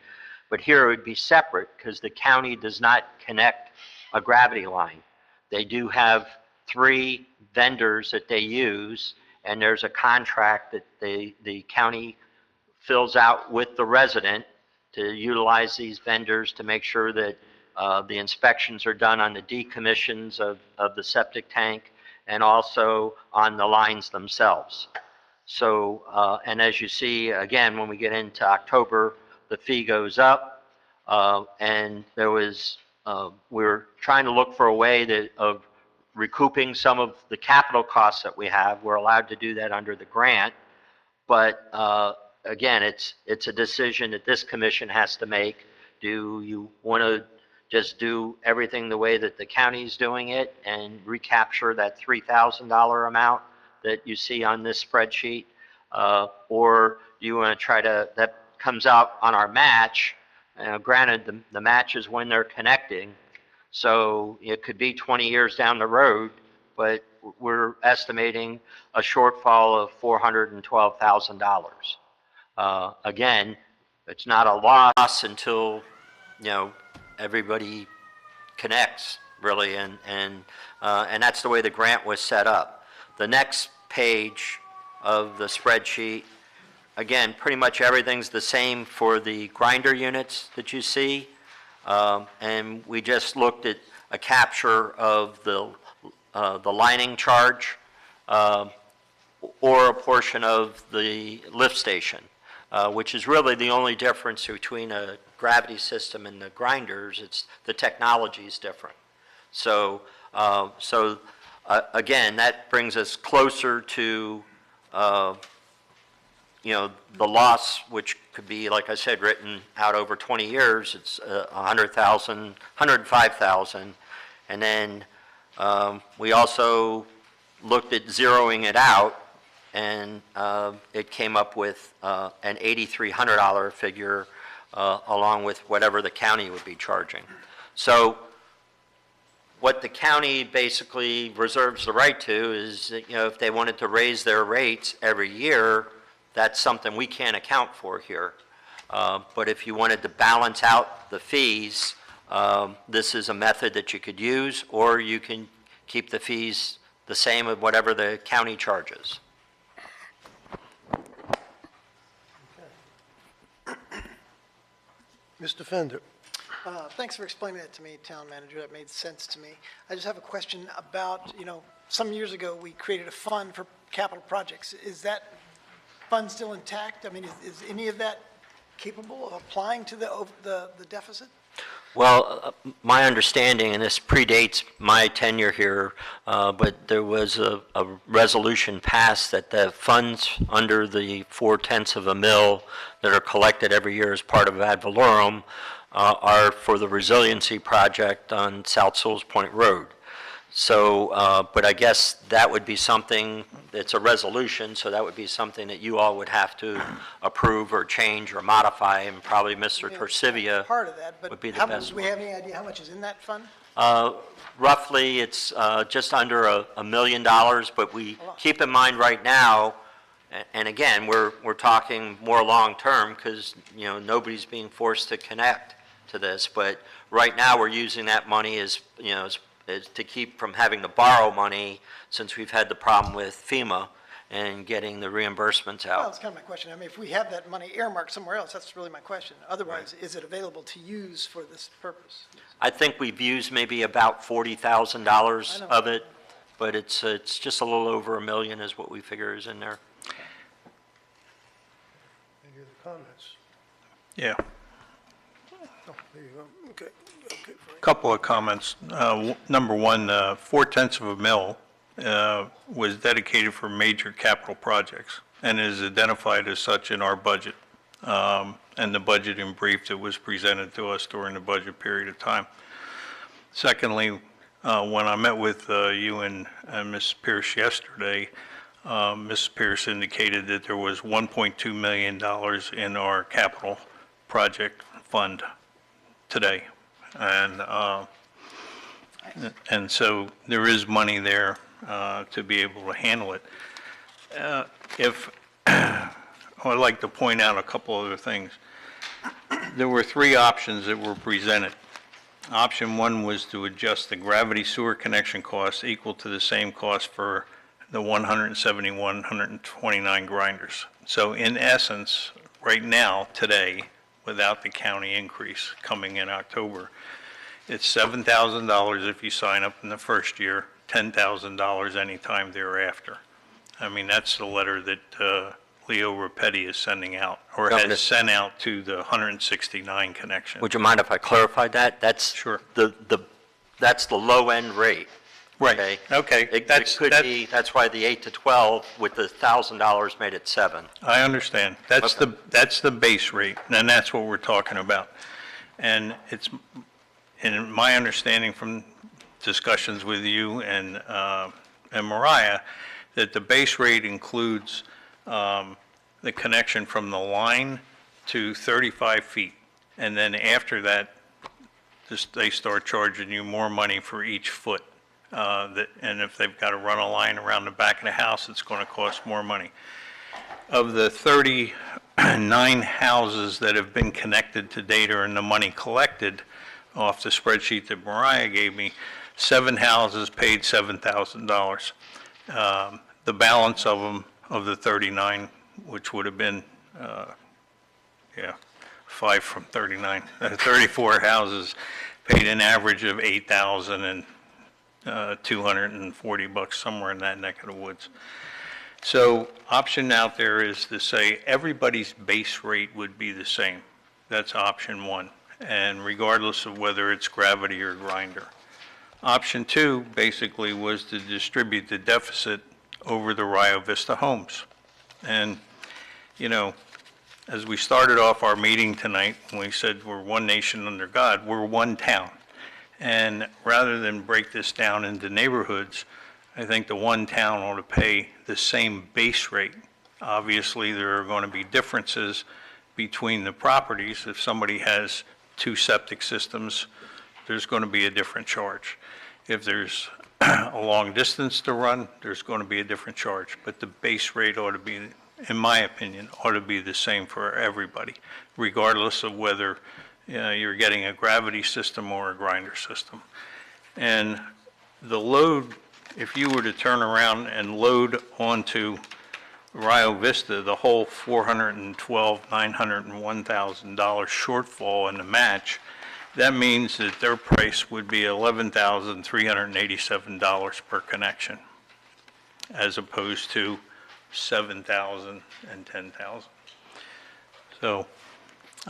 But here it would be separate because the county does not connect a gravity line. They do have 3 vendors that they use, and there's a contract that the county fills out with the resident to utilize these vendors to make sure that the inspections are done on the decommissions of the septic tank and also on the lines themselves. So, and as you see, again, when we get into October, the fee goes up, and there was, we're trying to look for a way of recouping some of the capital costs that we have. We're allowed to do that under the grant, but again, it's a decision that this commission has to make. Do you want to just do everything the way that the county's doing it and recapture that $3,000 amount that you see on this spreadsheet? Or do you want to try to, that comes out on our match. Granted, the match is when they're connecting, so it could be 20 years down the road, but we're estimating a shortfall of $412,000. Again, it's not a loss until, everybody connects, really, and that's the way the grant was set up. The next page of the spreadsheet, again, pretty much everything's the same for the grinder units that you see, and we just looked at a capture of the lining charge or a portion of the lift station, which is really the only difference between a gravity system and the grinders. It's the technology is different. So, again, that brings us closer to, the loss, which could be, like I said, written out over 20 years. It's 100,000, 105,000, and then we also looked at zeroing it out, and it came up with an $8,300 figure along with whatever the county would be charging. So what the county basically reserves the right to is, you know, if they wanted to raise their rates every year, that's something we can't account for here. But if you wanted to balance out the fees, this is a method that you could use, or you can keep the fees the same as whatever the county charges. Mr. Fender? Thanks for explaining that to me, Town Manager. That made sense to me. I just have a question about, some years ago, we created a fund for capital projects. Is that fund still intact? I mean, is any of that capable of applying to the deficit? Well, my understanding, and this predates my tenure here, but there was a resolution passed that the funds under the 0.4 of a mil that are collected every year as part of ad valorem are for the resiliency project on South Sewell's Point Road. So, but I guess that would be something, it's a resolution, so that would be something that you all would have to approve or change or modify, and probably Mr. Torcivia Part of that, but would be the how, best do we have any idea how much is in that fund? Roughly, it's just under $1 million, but we keep in mind right now, and again, we're talking more long-term because, nobody's being forced to connect to this, but right now we're using that money as to keep from having to borrow money, since we've had the problem with FEMA and getting the reimbursements out. Well, that's kind of my question. I mean, if we have that money earmarked somewhere else, that's really my question. Otherwise, is it available to use for this purpose? I think we've used maybe about $40,000 of it, but it's just a little over $1 million is what we figure is in there. Any other comments? Yeah, Oh, there you go. Okay, Frank. couple of comments. Number one, 0.4 of a mil was dedicated for major capital projects and is identified as such in our budget. And the budget in brief that was presented to us during the budget period of time. Secondly, when I met with you and Ms. Pierce yesterday, Ms. Pierce indicated that there was $1.2 million in our capital project fund today. And so there is money there to be able to handle it. I'd like to point out a couple other things. There were 3 options that were presented. Option 1 was to adjust the gravity sewer connection costs equal to the same cost for the 129 grinders. So in essence, right now, today, without the county increase coming in October, it's $7,000 if you sign up in the first year, $10,000 anytime thereafter. I mean, that's the letter that Leo Rapetti is sending out, or has sent out to the 169 connection. Would you mind if I clarified that? That's Sure. That's the low end rate. Right. Okay. That's why the 8 to 12 with the $1,000 made it 7. I understand. That's the base rate, and that's what we're talking about. And it's, in my understanding from discussions with you and Mariah, that the base rate includes the connection from the line to 35 feet. And then after that, they start charging you more money for each foot. And if they've got to run a line around the back of the house, it's going to cost more money. Of the 39 houses that have been connected to date or in the money collected off the spreadsheet that Mariah gave me, 7 houses paid $7,000. The balance of them, of the 39, which would have been, 5 from 39, 34 houses paid an average of $8,240, somewhere in that neck of the woods. So option out there is to say everybody's base rate would be the same. That's option 1, and regardless of whether it's gravity or grinder. Option 2 basically was to distribute the deficit over the Rio Vista homes. And, as we started off our meeting tonight, when we said we're one nation under God, we're one town. And rather than break this down into neighborhoods, I think the one town ought to pay the same base rate. Obviously, there are going to be differences between the properties. If somebody has 2 septic systems, there's going to be a different charge. If there's a long distance to run, there's going to be a different charge. But the base rate ought to be, in my opinion, ought to be the same for everybody, regardless of whether you're getting a gravity system or a grinder system. And the load, if you were to turn around and load onto Rio Vista, the whole $901,000 shortfall in the match, that means that their price would be $11,387 per connection, as opposed to $7,000 and $10,000. So,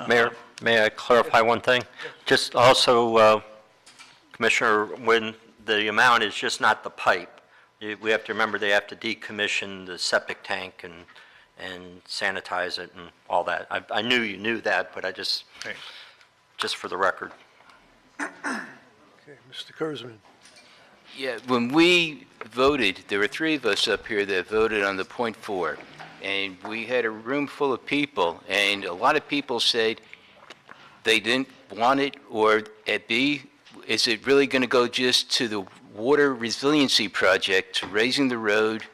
Mayor, may I clarify one thing? Just also, Commissioner, when the amount is just not the pipe, we have to remember they have to decommission the septic tank and sanitize it and all that. I knew you knew that, but I just, right. just for the record. Okay, Mr. Kurzman. Yeah, when we voted, there were 3 of us up here that voted on the .4, and we had a room full of people, and a lot of people said they didn't want it, or at B, is it really going to go just to the water resiliency project, to raising the road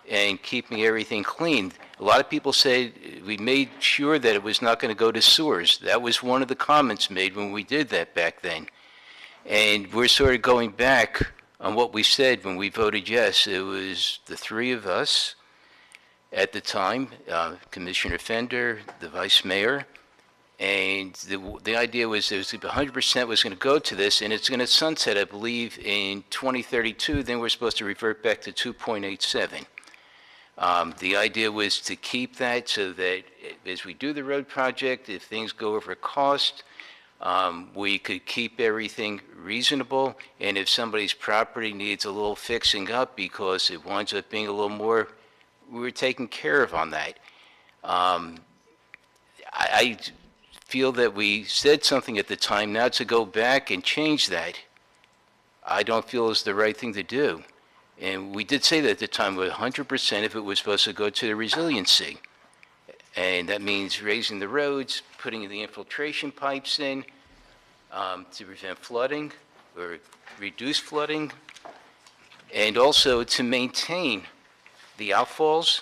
and keeping everything clean? A lot of people said we made sure that it was not going to go to sewers. That was one of the comments made when we did that back then. And we're sort of going back on what we said when we voted yes. It was the 3 of us at the time, Commissioner Fender, the Vice Mayor, and the idea was there was 100% was going to go to this, and it's going to sunset, I believe, in 2032. Then we're supposed to revert back to 2.87. The idea was to keep that so that as we do the road project, if things go over cost, we could keep everything reasonable, and if somebody's property needs a little fixing up because it winds up being a little more, we were taken care of on that. I feel that we said something at the time. Now to go back and change that, I don't feel is the right thing to do. And we did say that at the time, with 100% if it was supposed to go to the resiliency. And that means raising the roads, putting the infiltration pipes in to prevent flooding or reduce flooding, and also to maintain the outfalls,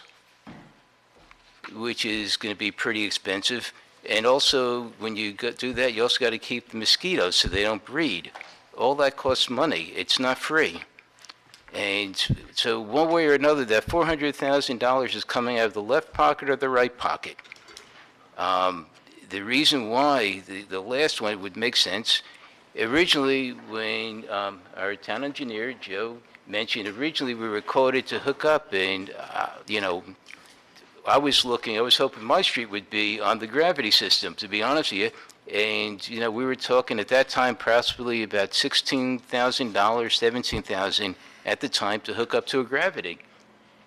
which is going to be pretty expensive. And also, when you do that, you also got to keep the mosquitoes so they don't breed. All that costs money. It's not free. And so one way or another, that $400,000 is coming out of the left pocket or the right pocket. The reason why the last one would make sense, originally when our town engineer, Joe, mentioned originally we were quoted to hook up, and, you know, I was hoping my street would be on the gravity system, to be honest with you. And, you know, we were talking at that time possibly about $16,000, $17,000 at the time to hook up to a gravity.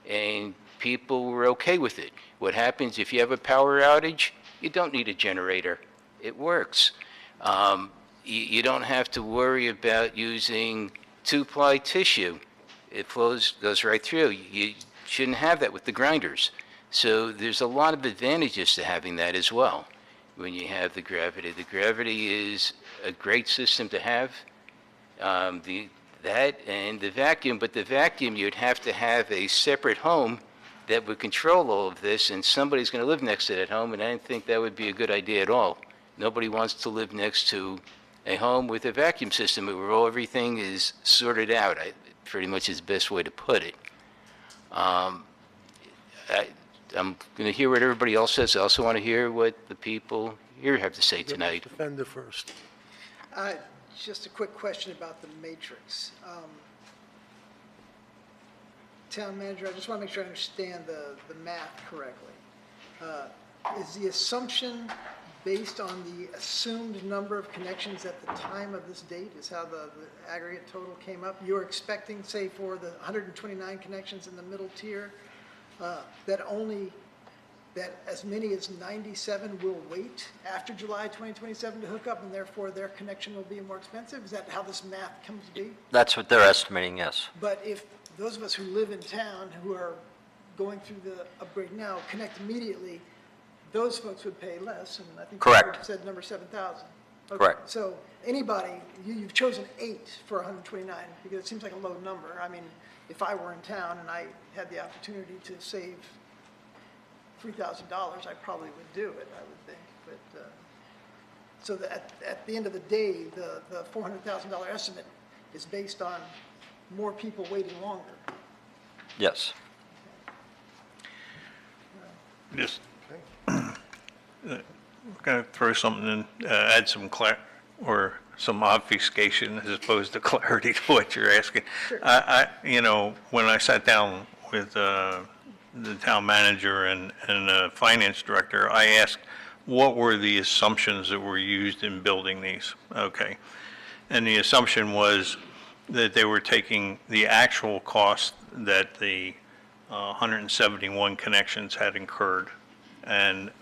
And people were okay with it. What happens if you have a power outage? You don't need a generator. It works. You don't have to worry about using 2-ply tissue. It goes right through. You shouldn't have that with the grinders. So there's a lot of advantages to having that as well when you have the gravity. The gravity is a great system to have, that and the vacuum, but the vacuum, you'd have to have a separate home that would control all of this, and somebody's going to live next to that home, and I didn't think that would be a good idea at all. Nobody wants to live next to a home with a vacuum system where everything is sorted out. Pretty much is the best way to put it. I'm going to hear what everybody else says. I also want to hear what the people here have to say tonight. Defender first. Just a quick question about the matrix. Town manager, I just want to make sure I understand the math correctly. Is the assumption based on the assumed number of connections at the time of this date is how the aggregate total came up? You're expecting, say, for the 129 connections in the middle tier, that as many as 97 will wait after July 2027 to hook up, and therefore their connection will be more expensive? Is that how this math comes to be? That's what they're estimating, yes. But if those of us who live in town who are going through the upgrade now connect immediately, those folks would pay less, and I think Correct. you said number 7,000. Okay, Correct. So anybody, you've chosen 8 for 129, because it seems like a low number. I mean, if I were in town and I had the opportunity to save $3,000, I probably would do it, I would think. But, so that at the end of the day, the $400,000 estimate is based on more people waiting longer. Yes. Just going to throw something in, add some or some obfuscation as opposed to clarity to what you're asking. When I sat down with the town manager and the finance director, I asked, what were the assumptions that were used in building these? Okay. And the assumption was that they were taking the actual cost that the 171 connections had incurred and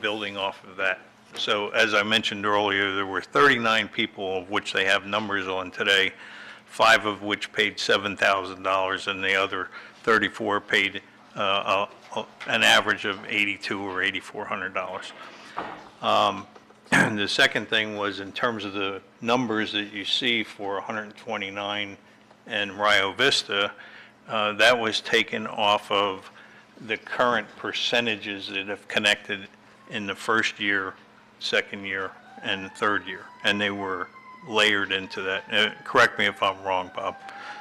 building off of that. So as I mentioned earlier, there were 39 people of which they have numbers on today, 5 of which paid $7,000 and the other 34 paid an average of $8,200 or $8,400. The second thing was in terms of the numbers that you see for 129 and Rio Vista, that was taken off of the current percentages that have connected in the first year, second year, and third year, and they were layered into that. Correct me if I'm wrong, Bob.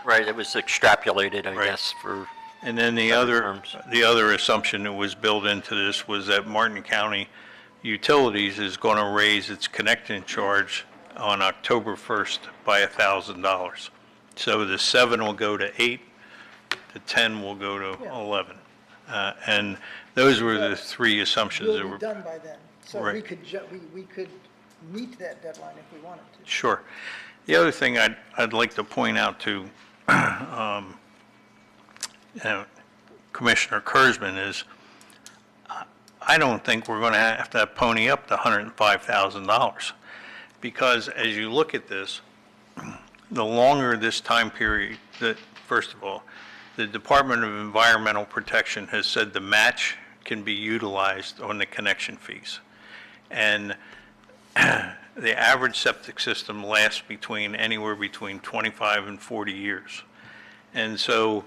Right, it was extrapolated, I Right. guess, for And then the other assumption that was built into this was that Martin County Utilities is going to raise its connection charge on October 1st by $1,000. So the 7 will go to 8, the 10 will go to 11. And those were the 3 assumptions that Will were. be done by then. So Right. we could meet that deadline if we wanted to. Sure. The other thing I'd like to point out to Commissioner Kurzman is I don't think we're going to have to pony up the $105,000 because as you look at this, the longer this time period, that first of all, the Department of Environmental Protection has said the match can be utilized on the connection fees. And the average septic system lasts anywhere between 25 and 40 years. And so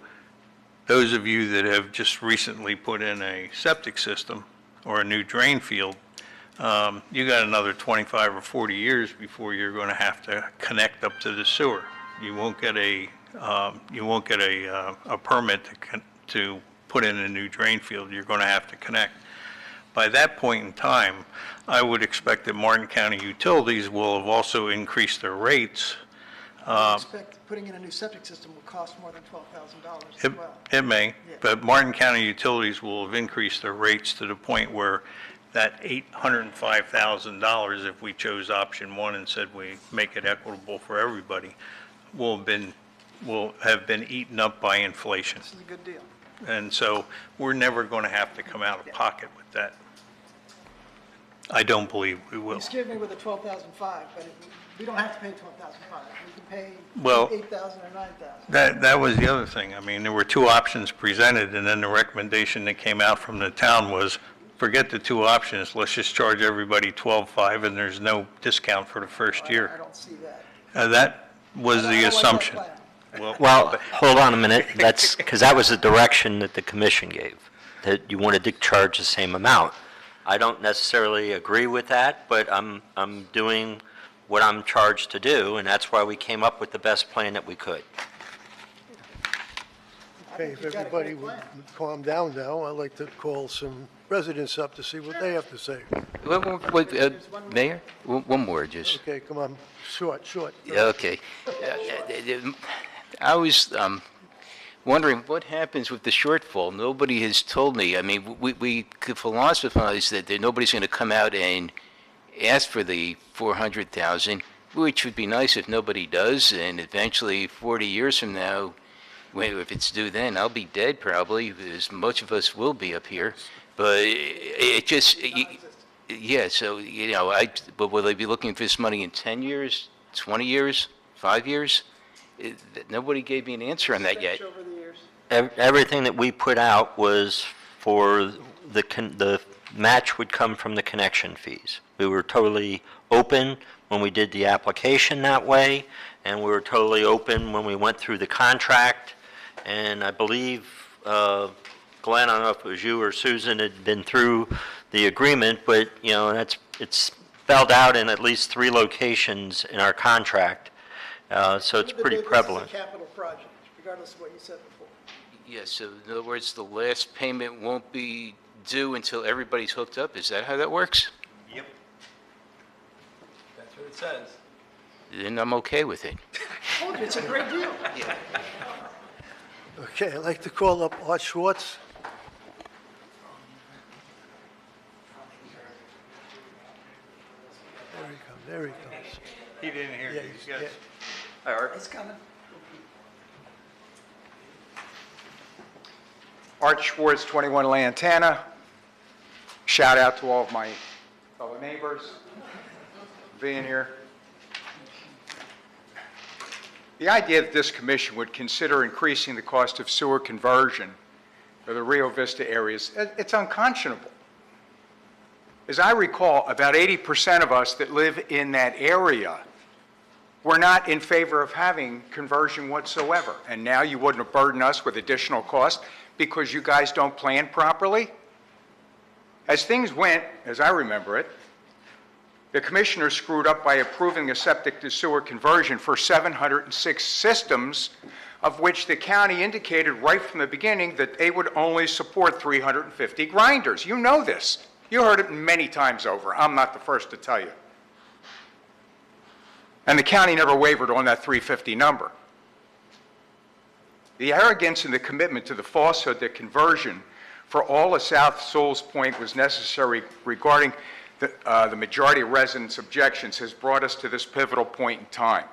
those of you that have just recently put in a septic system or a new drain field, you got another 25 or 40 years before you're going to have to connect up to the sewer. You won't get a permit to put in a new drain field. You're going to have to connect. By that point in time, I would expect that Martin County Utilities will have also increased their rates. I expect putting in a new septic system will cost more than $12,000 as well. It may, Yeah. but Martin County Utilities will have increased their rates to the point where that $805,000, if we chose option 1 and said we make it equitable for everybody, will have been eaten up by inflation. This is a good deal. And so we're never going to have to come out of pocket with that. I don't believe we will. You scared me with the $12,500, but we don't have to pay $12,500. We can pay Well, $8,000 or $9,000. That was the other thing. I mean, there were 2 options presented, and then the recommendation that came out from the town was, forget the 2 options, let's just charge everybody $12,500, and there's no discount for the first I year. don't see that. That was I the don't like that assumption. plan. Well, hold on a minute, because that was the direction that the commission gave, that you wanted to charge the same amount. I don't necessarily agree with that, but I'm doing what I'm charged to do, and that's why we came up with the best plan that we could. Okay, if you've got a everybody great would plan. calm down now, I'd like to call some residents up to see what they have to say. Mayor, one more, just. Okay, come on, short. Okay. I was wondering what happens with the shortfall. Nobody has told me. I mean, we could philosophize that nobody's going to come out and ask for the 400,000, which would be nice if nobody does. And eventually, 40 years from now, if it's due then, I'll be dead probably, as much of us will be up here. But it just, yeah. So but will they be looking for this money in 10 years, 20 years, 5 years? Nobody gave me an answer on that yet. Over the years. everything that we put out was for the match would come from the connection fees. We were totally open when we did the application that way, and we were totally open when we went through the contract. And I believe, Glenn, I don't know if it was you or Susan had been through the agreement, but, you know, it's spelled out in at least 3 locations in our contract. So it's pretty prevalent. This is a capital project, regardless of what you said before. Yeah, so in other words, the last payment won't be due until everybody's hooked up? Is that how that works? Yep. That's what it says. Then I'm okay with it. Told you, it's a great deal. Okay, I'd like to call up Art Schwartz. There he comes. He didn't hear Yeah, you. yeah. Yes. Hi, Art. It's coming. Art Schwartz, 21 Lantana. Shout out to all of my fellow neighbors being here. The idea that this commission would consider increasing the cost of sewer conversion for the Rio Vista areas, it's unconscionable. As I recall, about 80% of us that live in that area were not in favor of having conversion whatsoever. And now you wouldn't have burdened us with additional cost because you guys don't plan properly? As things went, as I remember it, the commissioners screwed up by approving a septic to sewer conversion for 706 systems, of which the county indicated right from the beginning that they would only support 350 grinders. You know this. You heard it many times over. I'm not the first to tell you. And the county never wavered on that 350 number. The arrogance and the commitment to the falsehood that conversion for all of South Sewell's Point was necessary regarding the majority of residents' objections has brought us to this pivotal point in time.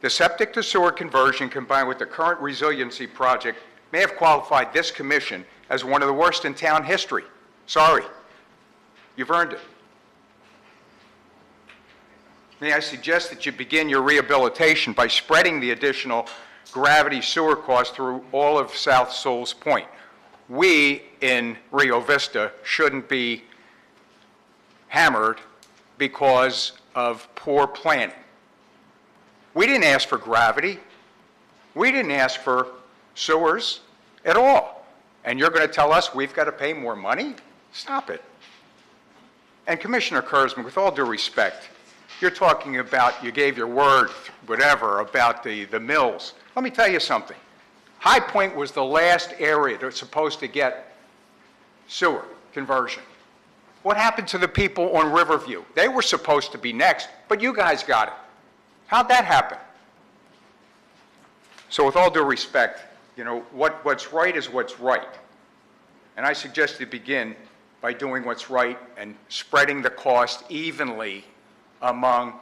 The septic to sewer conversion combined with the current resiliency project may have qualified this commission as one of the worst in town history. Sorry. You've earned it. May I suggest that you begin your rehabilitation by spreading the additional gravity sewer costs through all of South Sewell's Point. We in Rio Vista shouldn't be hammered because of poor planning. We didn't ask for gravity. We didn't ask for sewers at all. And you're going to tell us we've got to pay more money? Stop it. And Commissioner Kurzman, with all due respect, you're talking about, you gave your word, whatever, about the mills. Let me tell you something. High Point was the last area that was supposed to get sewer conversion. What happened to the people on Riverview? They were supposed to be next, but you guys got it. How'd that happen? So with all due respect, you know, what's right is what's right. And I suggest you begin by doing what's right and spreading the cost evenly among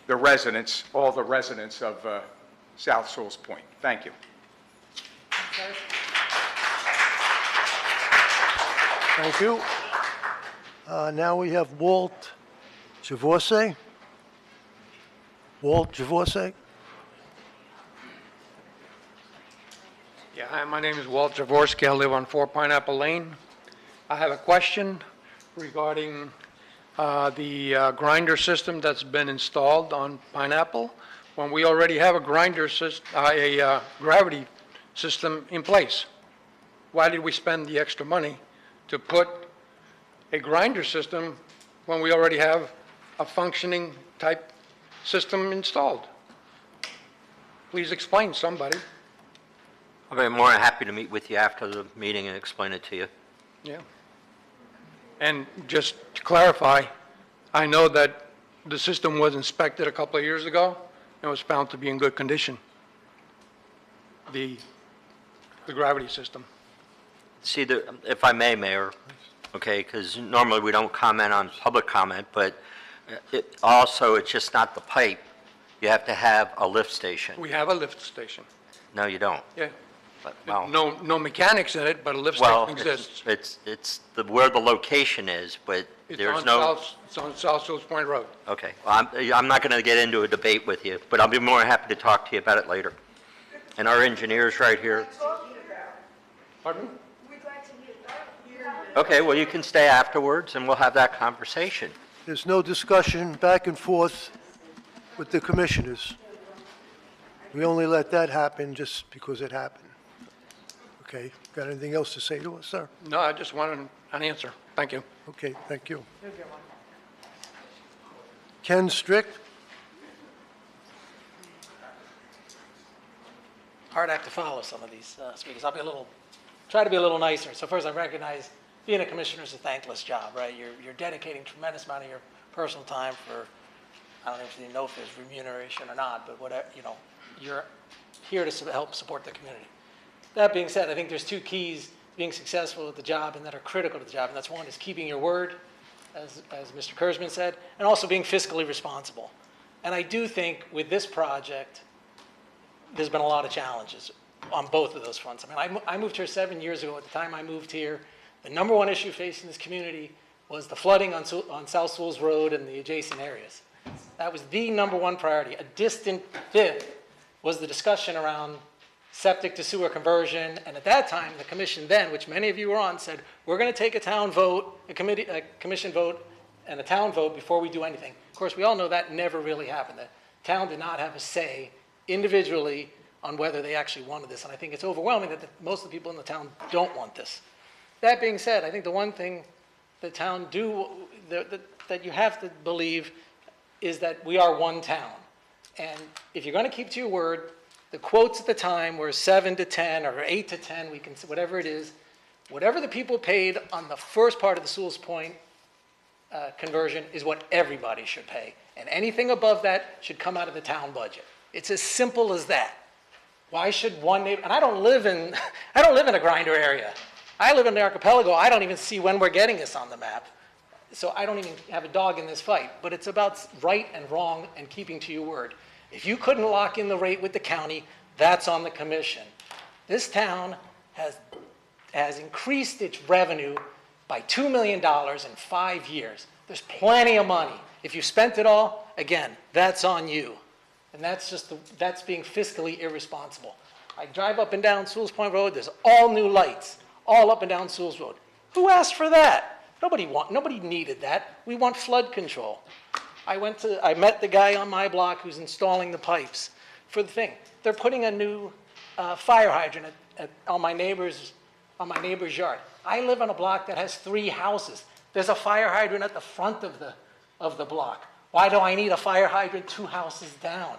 the residents, all the residents of South Sewell's Point. Thank you. Thank you. Now we have Walt Javorse. Walt Javorse. Yeah, hi, my name is Walt Javorski. I live on 4 Pineapple Lane. I have a question regarding the grinder system that's been installed on Pineapple, when we already have a grinder system, a gravity system in place. Why did we spend the extra money to put a grinder system when we already have a functioning type system installed? Please explain, somebody. I'll be more than happy to meet with you after the meeting and explain it to you. Yeah. And just to clarify, I know that the system was inspected a couple of years ago and was found to be in good condition. The gravity system. See, if I may, Mayor, okay, because normally we don't comment on public comment, but it's just not the pipe. You have to have a lift station. We have a lift station. No, you don't. Yeah. Well, No mechanics in it, but a lift well, station exists. it's where the location is, but there's no. It's on South Sewell's Point Road. Okay, well, I'm not going to get into a debate with you, but I'll be more than happy to talk to you about it later. And our engineer's right here. Pardon me? Okay, well, you can stay afterwards and we'll have that conversation. There's no discussion back and forth with the commissioners. We only let that happen just because it happened. Okay, got anything else to say to us, sir? No, I just wanted an answer. Thank you. Okay, thank you. Ken Strick? Hard act to follow some of these speakers. Try to be a little nicer. So first, I recognize being a commissioner is a thankless job, right? You're dedicating tremendous amount of your personal time for, I don't even know if there's remuneration or not, but whatever, you're here to help support the community. That being said, I think there's two keys to being successful at the job and that are critical to the job. And that's one is keeping your word, as Mr. Kurzman said, and also being fiscally responsible. And I do think with this project, there's been a lot of challenges on both of those fronts. I mean, I moved here 7 years ago. At the time I moved here, the number one issue facing this community was the flooding on South Sewell's Road and the adjacent areas. That was the number one priority. A distant fifth was the discussion around septic to sewer conversion. And at that time, the commission then, which many of you were on, said, we're going to take a town vote, a commission vote, and a town vote before we do anything. Of course, we all know that never really happened. The town did not have a say individually on whether they actually wanted this. And I think it's overwhelming that most of the people in the town don't want this. That being said, I think the one thing the town that you have to believe is that we are one town. And if you're going to keep to your word, the quotes at the time were 7 to 10 or 8 to 10, we can, whatever it is, whatever the people paid on the first part of the Sewell's Point conversion is what everybody should pay. And anything above that should come out of the town budget. It's as simple as that. Why should one neighbor, and I don't live in a grinder area. I live in the archipelago. I don't even see when we're getting this on the map. So I don't even have a dog in this fight. But it's about right and wrong and keeping to your word. If you couldn't lock in the rate with the county, that's on the commission. This town has increased its revenue by $2 million in 5 years. There's plenty of money. If you spent it all, again, that's on you. And that's being fiscally irresponsible. I drive up and down Sewell's Point Road, there's all new lights, all up and down Sewell's Road. Who asked for that? Nobody needed that. We want flood control. I met the guy on my block who's installing the pipes for the thing. They're putting a new fire hydrant on my neighbor's yard. I live on a block that has 3 houses. There's a fire hydrant at the front of the block. Why do I need a fire hydrant 2 houses down?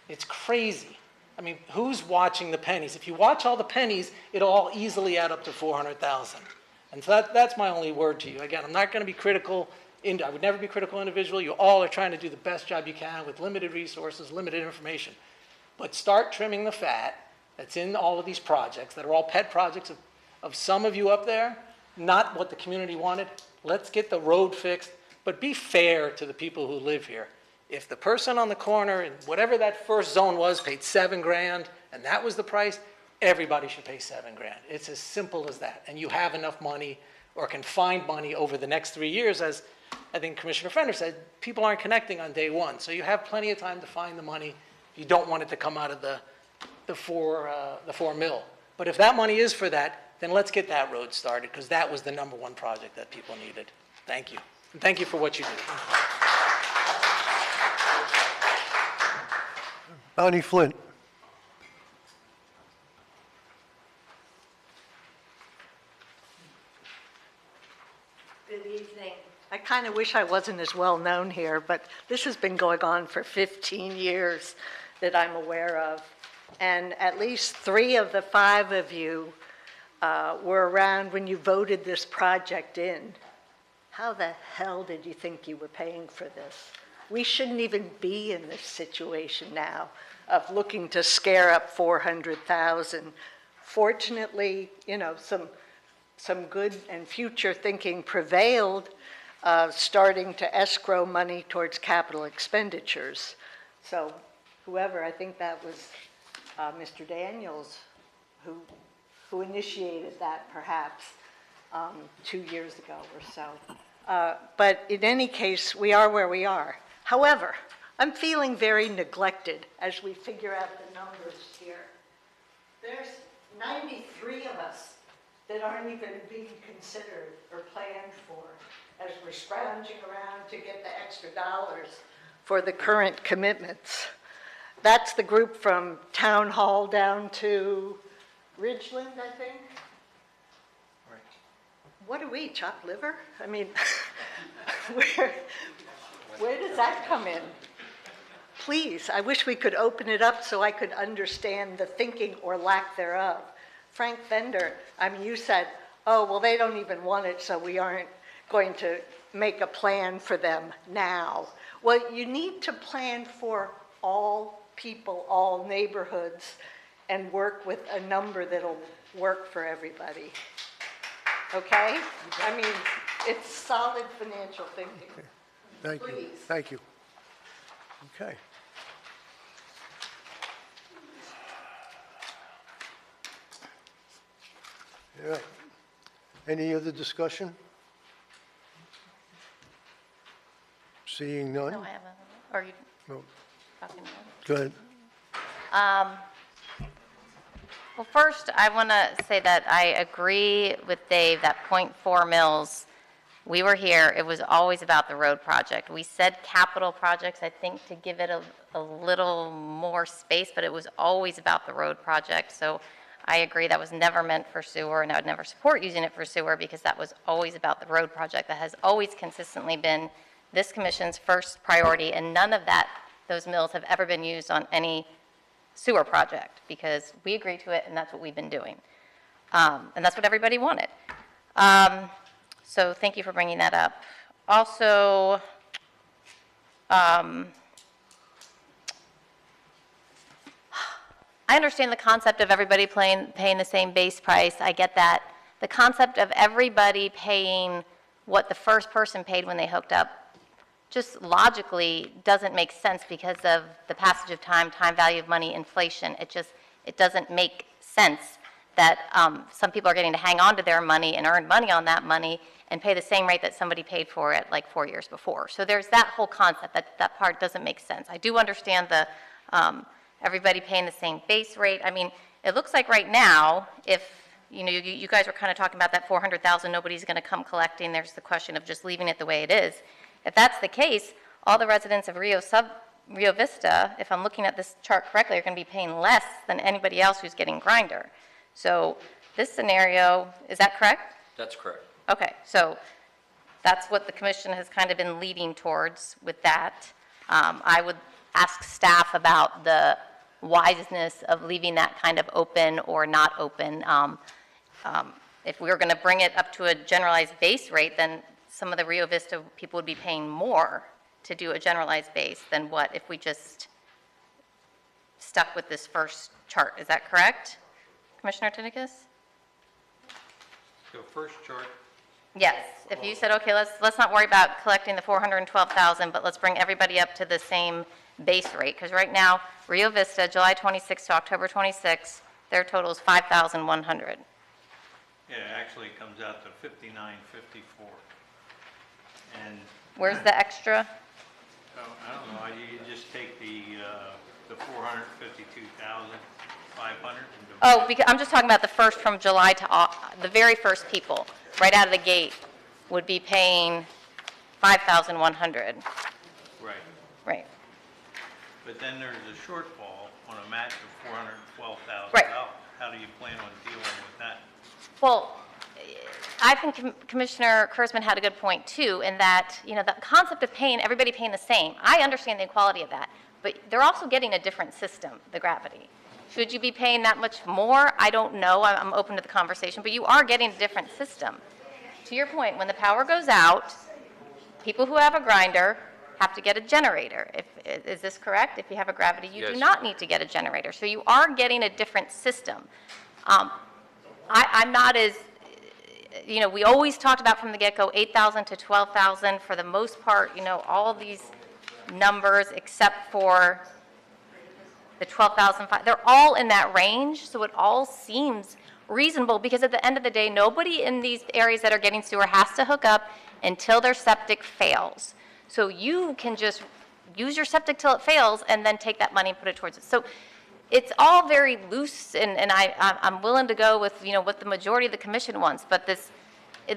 It's crazy. I mean, who's watching the pennies? If you watch all the pennies, it'll all easily add up to $400,000. And so that's my only word to you. Again, I'm not going to be critical. I would never be critical individual. You all are trying to do the best job you can with limited resources, limited information. But start trimming the fat that's in all of these projects that are all pet projects of some of you up there, not what the community wanted. Let's get the road fixed, but be fair to the people who live here. If the person on the corner in whatever that first zone was paid $7 grand and that was the price, everybody should pay $7 grand. It's as simple as that. And you have enough money or can find money over the next 3 years. As I think Commissioner Fender said, people aren't connecting on day one. So you have plenty of time to find the money. You don't want it to come out of the 4 mil. But if that money is for that, then let's get that road started because that was the #1 project that people needed. Thank you. And thank you for what you do. Bonnie Flint. Good evening. I kind of wish I wasn't as well known here, but this has been going on for 15 years that I'm aware of. And at least 3 of the 5 of you were around when you voted this project in. How the hell did you think you were paying for this? We shouldn't even be in this situation now of looking to scare up 400,000. Fortunately, some good and future thinking prevailed, starting to escrow money towards capital expenditures. So whoever, I think that was Mr. Daniels, who initiated that perhaps 2 years ago or so. But in any case, we are where we are. However, I'm feeling very neglected as we figure out the numbers here. There's 93 of us that aren't even being considered or planned for as we're scrounging around to get the extra dollars for the current commitments. That's the group from Town Hall down to Ridgeland, I think. Right. What do we, chopped liver? I mean, where does that come in? Please, I wish we could open it up so I could understand the thinking or lack thereof. Frank Bender, I mean, you said, oh, well, they don't even want it, so we aren't going to make a plan for them now. Well, you need to plan for all people, all neighborhoods, and work with a number that'll work for everybody. Okay? I mean, it's solid financial thinking. Thank you. Please. Thank you. Okay. All right. Any other discussion? Seeing none? No, I haven't. Or you No. talking about? Go ahead. Well, first, I want to say that I agree with Dave that .4 mils, we were here, it was always about the road project. We said capital projects, I think, to give it a little more space, but it was always about the road project. So I agree that was never meant for sewer, and I would never support using it for sewer because that was always about the road project. That has always consistently been this commission's first priority, and none of those mills have ever been used on any sewer project because we agreed to it and that's what we've been doing. And that's what everybody wanted. So thank you for bringing that up. Also, I understand the concept of everybody paying the same base price. I get that. The concept of everybody paying what the first person paid when they hooked up just logically doesn't make sense because of the passage of time, time value of money, inflation. It doesn't make sense that some people are getting to hang on to their money and earn money on that money and pay the same rate that somebody paid for it like 4 years before. So there's that whole concept, that part doesn't make sense. I do understand the everybody paying the same base rate. I mean, it looks like right now, if you guys were kind of talking about that 400,000, nobody's going to come collecting. There's the question of just leaving it the way it is. If that's the case, all the residents of Rio Vista, if I'm looking at this chart correctly, are going to be paying less than anybody else who's getting grinder. So this scenario, is that correct? That's correct. Okay, so that's what the commission has kind of been leading towards with that. I would ask staff about the wiseness of leaving that kind of open or not open. If we were going to bring it up to a generalized base rate, then some of the Rio Vista people would be paying more to do a generalized base than what if we just stuck with this first chart. Is that correct, Commissioner Tinikus? The first chart, Yes. If you said, okay, let's not worry about collecting the 412,000, but let's bring everybody up to the same base rate, because right now, Rio Vista, July 26 to October 26, their total is 5,100. yeah, it actually comes out to 59.54. And Where's the extra? I don't know, you just take the 452,500. Oh, because I'm just talking about the first from July to the very first people, right out of the gate, would be paying 5,100. Right. Right. But then there's a shortfall on a match of $412,000. Right. How do you plan on dealing with that? Well, I think Commissioner Kurzman had a good point too, in that, the concept of everybody paying the same. I understand the equality of that, but they're also getting a different system, the gravity. Should you be paying that much more? I don't know. I'm open to the conversation, but you are getting a different system. To your point, when the power goes out, people who have a grinder have to get a generator. Is this correct? If you have a gravity, you do not need to get a generator. So you are getting a different system. I'm not as, we always talked about from the get-go, 8,000 to 12,000. For the most part, all these numbers except for the 12,005, they're all in that range. So it all seems reasonable because at the end of the day, nobody in these areas that are getting sewer has to hook up until their septic fails. So you can just use your septic till it fails and then take that money and put it towards it. So it's all very loose, and I'm willing to go with, what the majority of the commission wants, but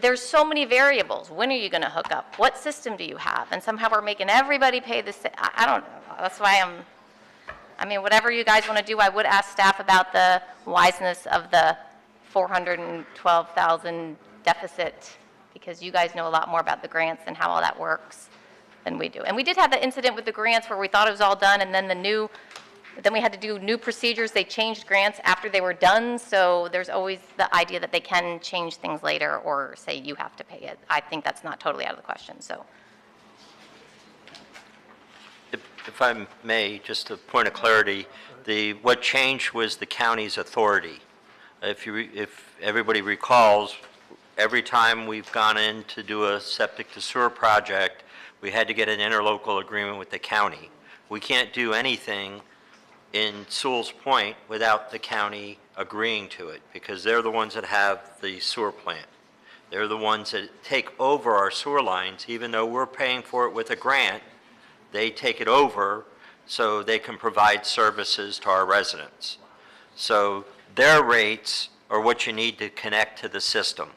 there's so many variables. When are you going to hook up? What system do you have? And somehow we're making everybody pay the same. I don't know. That's why whatever you guys want to do, I would ask staff about the wiseness of the 412,000 deficit, because you guys know a lot more about the grants and how all that works than we do. And we did have the incident with the grants where we thought it was all done, and then then we had to do new procedures. They changed grants after they were done, so there's always the idea that they can change things later or say you have to pay it. I think that's not totally out of the question, so. If I may, just a point of clarity, what changed was the county's authority. If everybody recalls, every time we've gone in to do a septic to sewer project, we had to get an interlocal agreement with the county. We can't do anything in Sewell's Point without the county agreeing to it, because they're the ones that have the sewer plant. They're the ones that take over our sewer lines. Even though we're paying for it with a grant, they take it over so they can provide services to our residents. So their rates are what you need to connect to the system.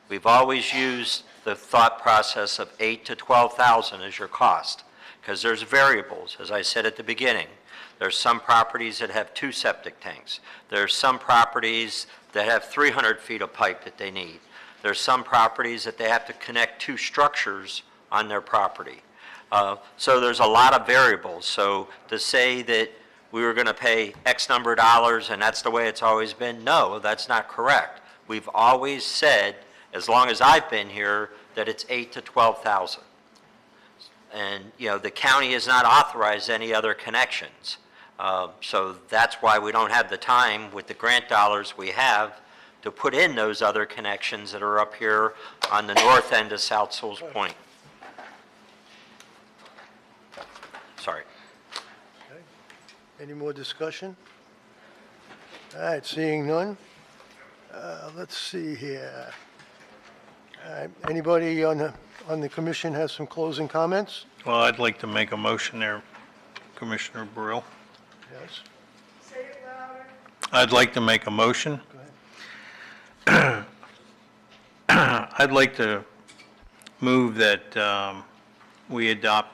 We've always used the thought process of 8 to 12,000 as your cost, because there's variables, as I said at the beginning. There's some properties that have 2 septic tanks. There's some properties that have 300 feet of pipe that they need. There's some properties that they have to connect 2 structures on their property. So there's a lot of variables. So to say that we were going to pay X number of dollars and that's the way it's always been, no, that's not correct. We've always said, as long as I've been here, that it's 8 to 12,000. And, the county has not authorized any other connections. So that's why we don't have the time with the grant dollars we have to put in those other connections that are up here on the north end of South Sewell's Point. Sorry. Okay. Any more discussion? All right, seeing none. Let's see here. Anybody on the commission has some closing comments? Well, I'd like to make a motion there, Commissioner Burrell. Yes. Say it louder. I'd like to make a motion. I'd like to move that we adopt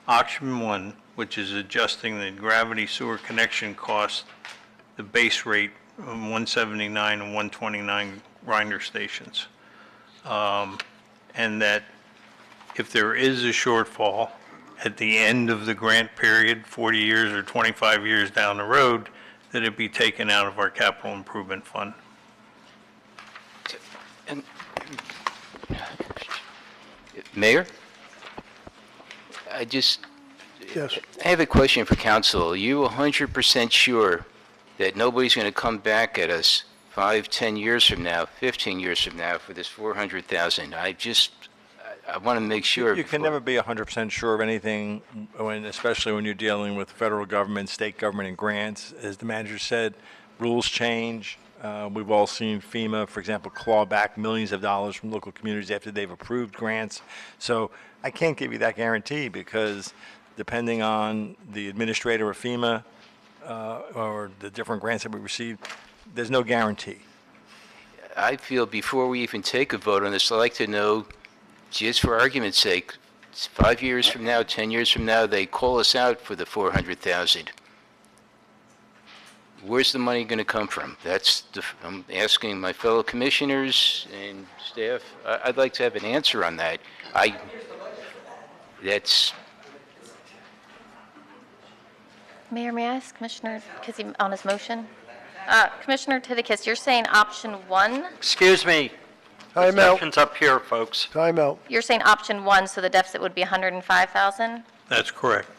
option 1, which is adjusting the gravity sewer connection cost, the base rate of 179 and 129 grinder stations. And that if there is a shortfall at the end of the grant period, 40 years or 25 years down the road, that it be taken out of our capital improvement fund. And, Mayor? Yes. I have a question for council. Are you 100% sure that nobody's going to come back at us 5, 10 years from now, 15 years from now for this 400,000? I want to make sure. You can never be 100% sure of anything, especially when you're dealing with federal government, state government, and grants. As the manager said, rules change. We've all seen FEMA, for example, claw back millions of dollars from local communities after they've approved grants. So I can't give you that guarantee, because depending on the administrator of FEMA or the different grants that we receive, there's no guarantee. I feel before we even take a vote on this, I'd like to know, just for argument's sake, 5 years from now, 10 years from now, they call us out for the 400,000. Where's the money going to come from? I'm asking my fellow commissioners and staff. I'd like to have an answer on that. Mayor, may I ask Commissioner Kissy on his motion? Commissioner Tidikis, you're saying option 1? Excuse me. Time out. Discussion's up here, folks. Time out. You're saying option 1, so the deficit would be 105,000? That's correct.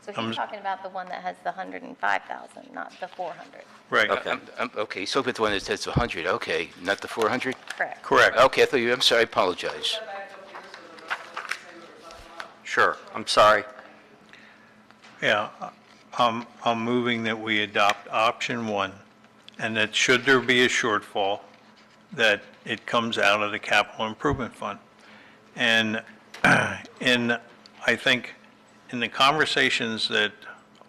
So he's talking about the one that has the 105,000, not the 400. Right. Okay, okay, so with the one that says 100, okay, not the 400? Correct. Correct. Okay, I'm sorry, I apologize. Sure, I'm sorry. Yeah, I'm moving that we adopt option 1, and that should there be a shortfall, that it comes out of the capital improvement fund. And I think in the conversations that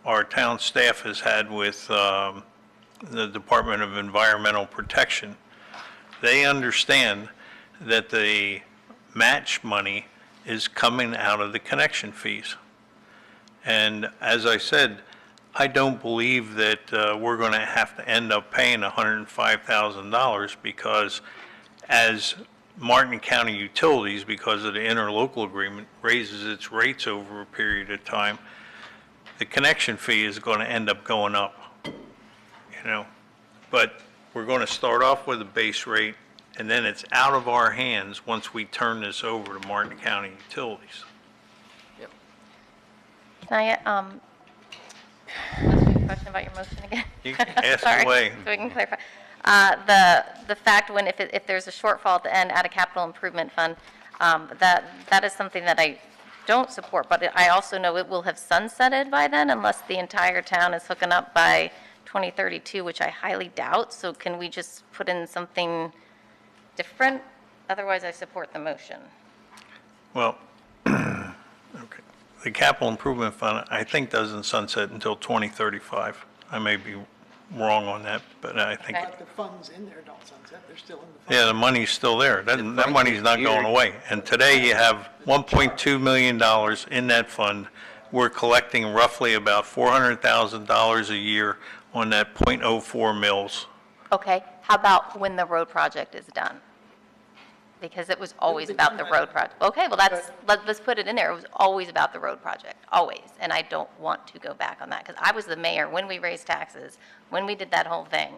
our town staff has had with the Department of Environmental Protection, they understand that the match money is coming out of the connection fees. And as I said, I don't believe that we're going to have to end up paying $105,000 because as Martin County Utilities, because of the interlocal agreement, raises its rates over a period of time, the connection fee is going to end up going up, you know. But we're going to start off with a base rate, and then it's out of our hands once we turn this over to Martin County Utilities. Can I ask you a question about your motion again? You can ask Sorry, away. so we can clarify. The fact when if there's a shortfall at the end at a capital improvement fund, that is something that I don't support, but I also know it will have sunsetted by then unless the entire town is hooking up by 2032, which I highly doubt. So can we just put in something different? Otherwise, I support the motion. Well, okay. The capital improvement fund, I think, doesn't sunset until 2035. I may be wrong on that, but I think, But the funds in there don't sunset, they're still in the fund. yeah, the money's still there. That money's not going away. And today you have $1.2 million in that fund. We're collecting roughly about $400,000 a year on that .04 mills. Okay, how about when the road project is done? Because it was always about the road project. Okay, well, let's put it in there. It was always about the road project, always. And I don't want to go back on that, because I was the mayor when we raised taxes, when we did that whole thing.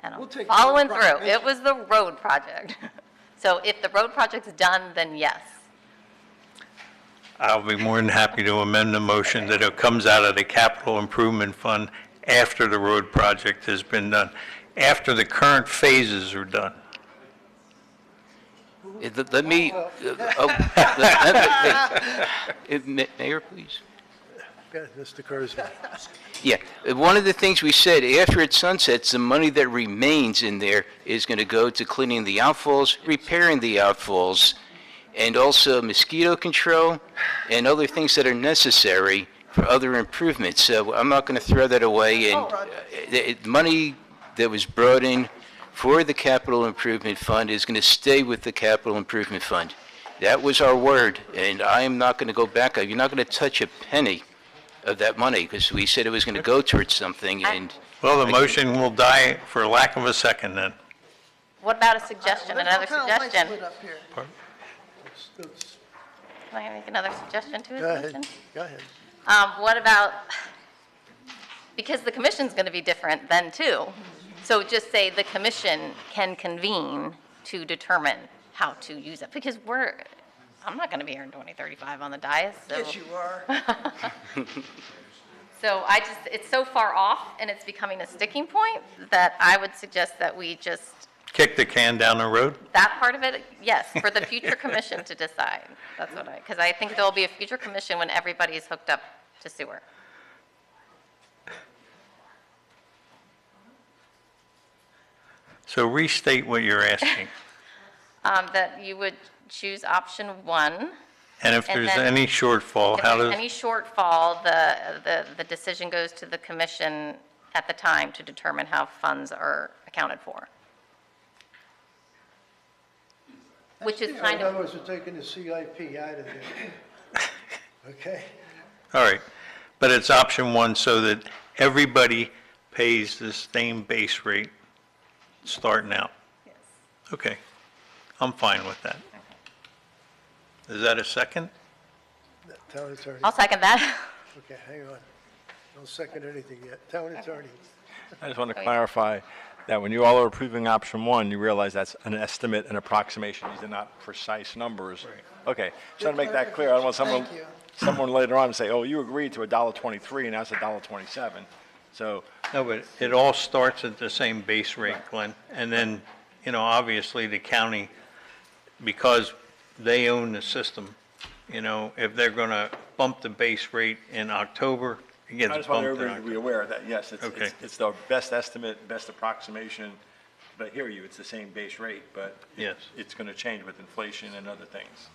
And I'm following through. It was the road project. So if the road project's done, then yes. I'll be more than happy to amend the motion that it comes out of the capital improvement fund after the road project has been done, after the current phases are done. Let me, Mayor, please. Go ahead, Mr. Kurzman. Yeah, one of the things we said, after it sunsets, the money that remains in there is going to go to cleaning the outfalls, repairing the outfalls, and also mosquito control and other things that are necessary for other improvements. So I'm not going to throw that away. And the money that was brought in for the capital improvement fund is going to stay with the capital improvement fund. That was our word, and I am not going to go back. You're not going to touch a penny of that money, because we said it was going to go towards something, and... Well, the motion will die for lack of a second then. What about a suggestion, another suggestion? Pardon? Can I make another suggestion to his Go motion? ahead, go ahead. What about, because the commission's going to be different then too. So just say the commission can convene to determine how to use it, because I'm not going to be here in 2035 on the dais, so. Yes, you are. So it's so far off and it's becoming a sticking point that I would suggest that we just, Kick the can down the road? that part of it, yes, for the future commission to decide. That's what because I think there'll be a future commission when everybody's hooked up to sewer. So restate what you're asking. That you would choose option 1. And if And there's then any shortfall, If how there's does, any shortfall, the decision goes to the commission at the time to determine how funds are accounted for. Which is kind In other of, words, we're taking the CIP out of there. Okay? all right. But it's option 1 so that everybody pays the same base rate starting out. yes. Okay. I'm fine with that. Is that a second? Town attorney. I'll second that. Okay, hang on. Don't second anything yet. Town attorney. I just want to clarify that when you all are approving option 1, you realize that's an estimate, an approximation. These are not precise numbers. Okay, just want to make that clear. I don't want someone later on to say, oh, you agreed to $1.23 and now it's $1.27. So, No, but it all starts at the same base rate, Glenn. And then, you know, obviously the county, because they own the system, you know, if they're going to bump the base rate in October, it I gets just want bumped in everybody to be October. aware of that, yes, Okay. it's the best estimate, best approximation, but I hear you, it's the same base rate, but Yes. it's going to change with inflation and other things.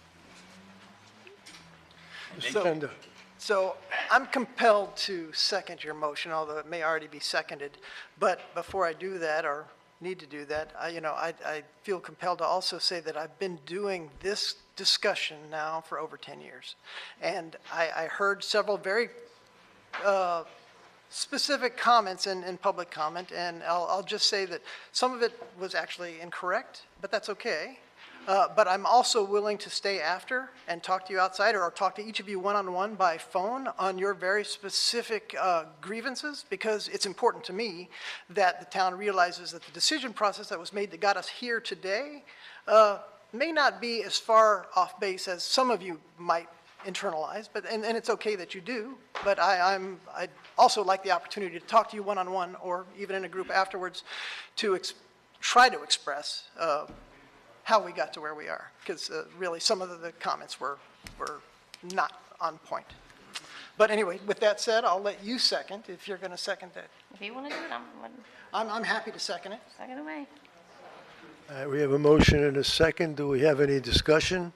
Mr. Pender. So I'm compelled to second your motion, although it may already be seconded. But before I do that, or need to do that, I feel compelled to also say that I've been doing this discussion now for over 10 years. And I heard several very specific comments in public comment, and I'll just say that some of it was actually incorrect, but that's okay. But I'm also willing to stay after and talk to you outside, or talk to each of you one-on-one by phone on your very specific grievances, because it's important to me that the town realizes that the decision process that was made that got us here today may not be as far off base as some of you might internalize, and it's okay that you do, but I'd also like the opportunity to talk to you one-on-one, or even in a group afterwards, to try to express how we got to where we are, because really some of the comments were not on point. But anyway, with that said, I'll let you second, if you're going to second that. If you want to do it, I'm happy to second it. second away. All right, we have a motion and a second. Do we have any discussion?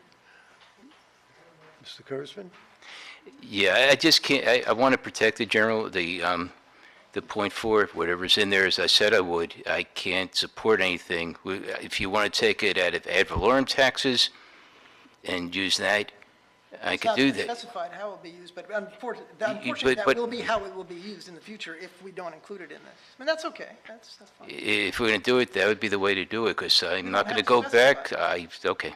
Mr. Kurzman? Yeah, I just can't, I want to protect the .4, whatever's in there, as I said I would. I can't support anything. If you want to take it out of ad valorem taxes and use that, I could do It's that. not specified how it will be used, but unfortunately, that will be how it will be used in the future if we don't include it in this. I mean, that's okay. That's fine. If we're going to do it, that would be the way to do it, because I'm not going to have go to back. Okay.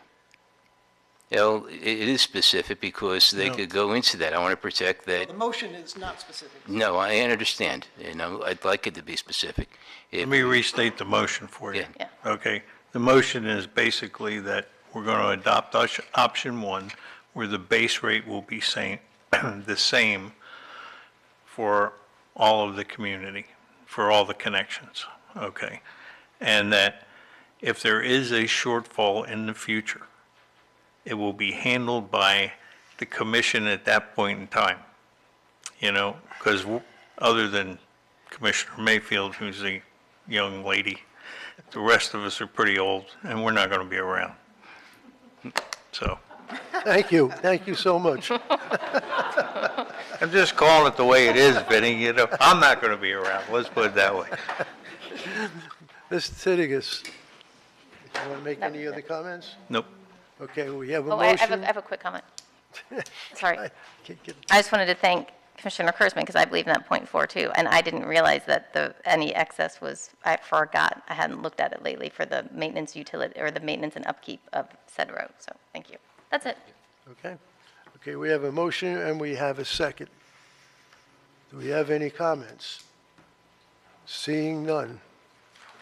Well, it is specific because they No. could go into that. I want to protect Well, that. the motion is not specific. No, I understand. I'd like it to be specific. Let me restate the motion for you. Yeah. Okay? The motion is basically that we're going to adopt option one, where the base rate will be the same for all of the community, for all the connections, okay? And that if there is a shortfall in the future, it will be handled by the commission at that point in time, because other than Commissioner Mayfield, who's a young lady, the rest of us are pretty old, and we're not going to be around. So, Thank you so much. I'm just calling it the way it is, Vinny, I'm not going to be around, let's put it that way. Mr. Titigus, you want to make any other comments? Nope. Okay, we have a Oh, I motion. have a quick comment. Sorry. I can't get- I just wanted to thank Commissioner Kurzman, because I believe in that .4 too, and I didn't realize that any excess was, I forgot, I hadn't looked at it lately for the maintenance utility, or the maintenance and upkeep of said road, so thank you. That's it. Okay, we have a motion and we have a second. Do we have any comments? Seeing none,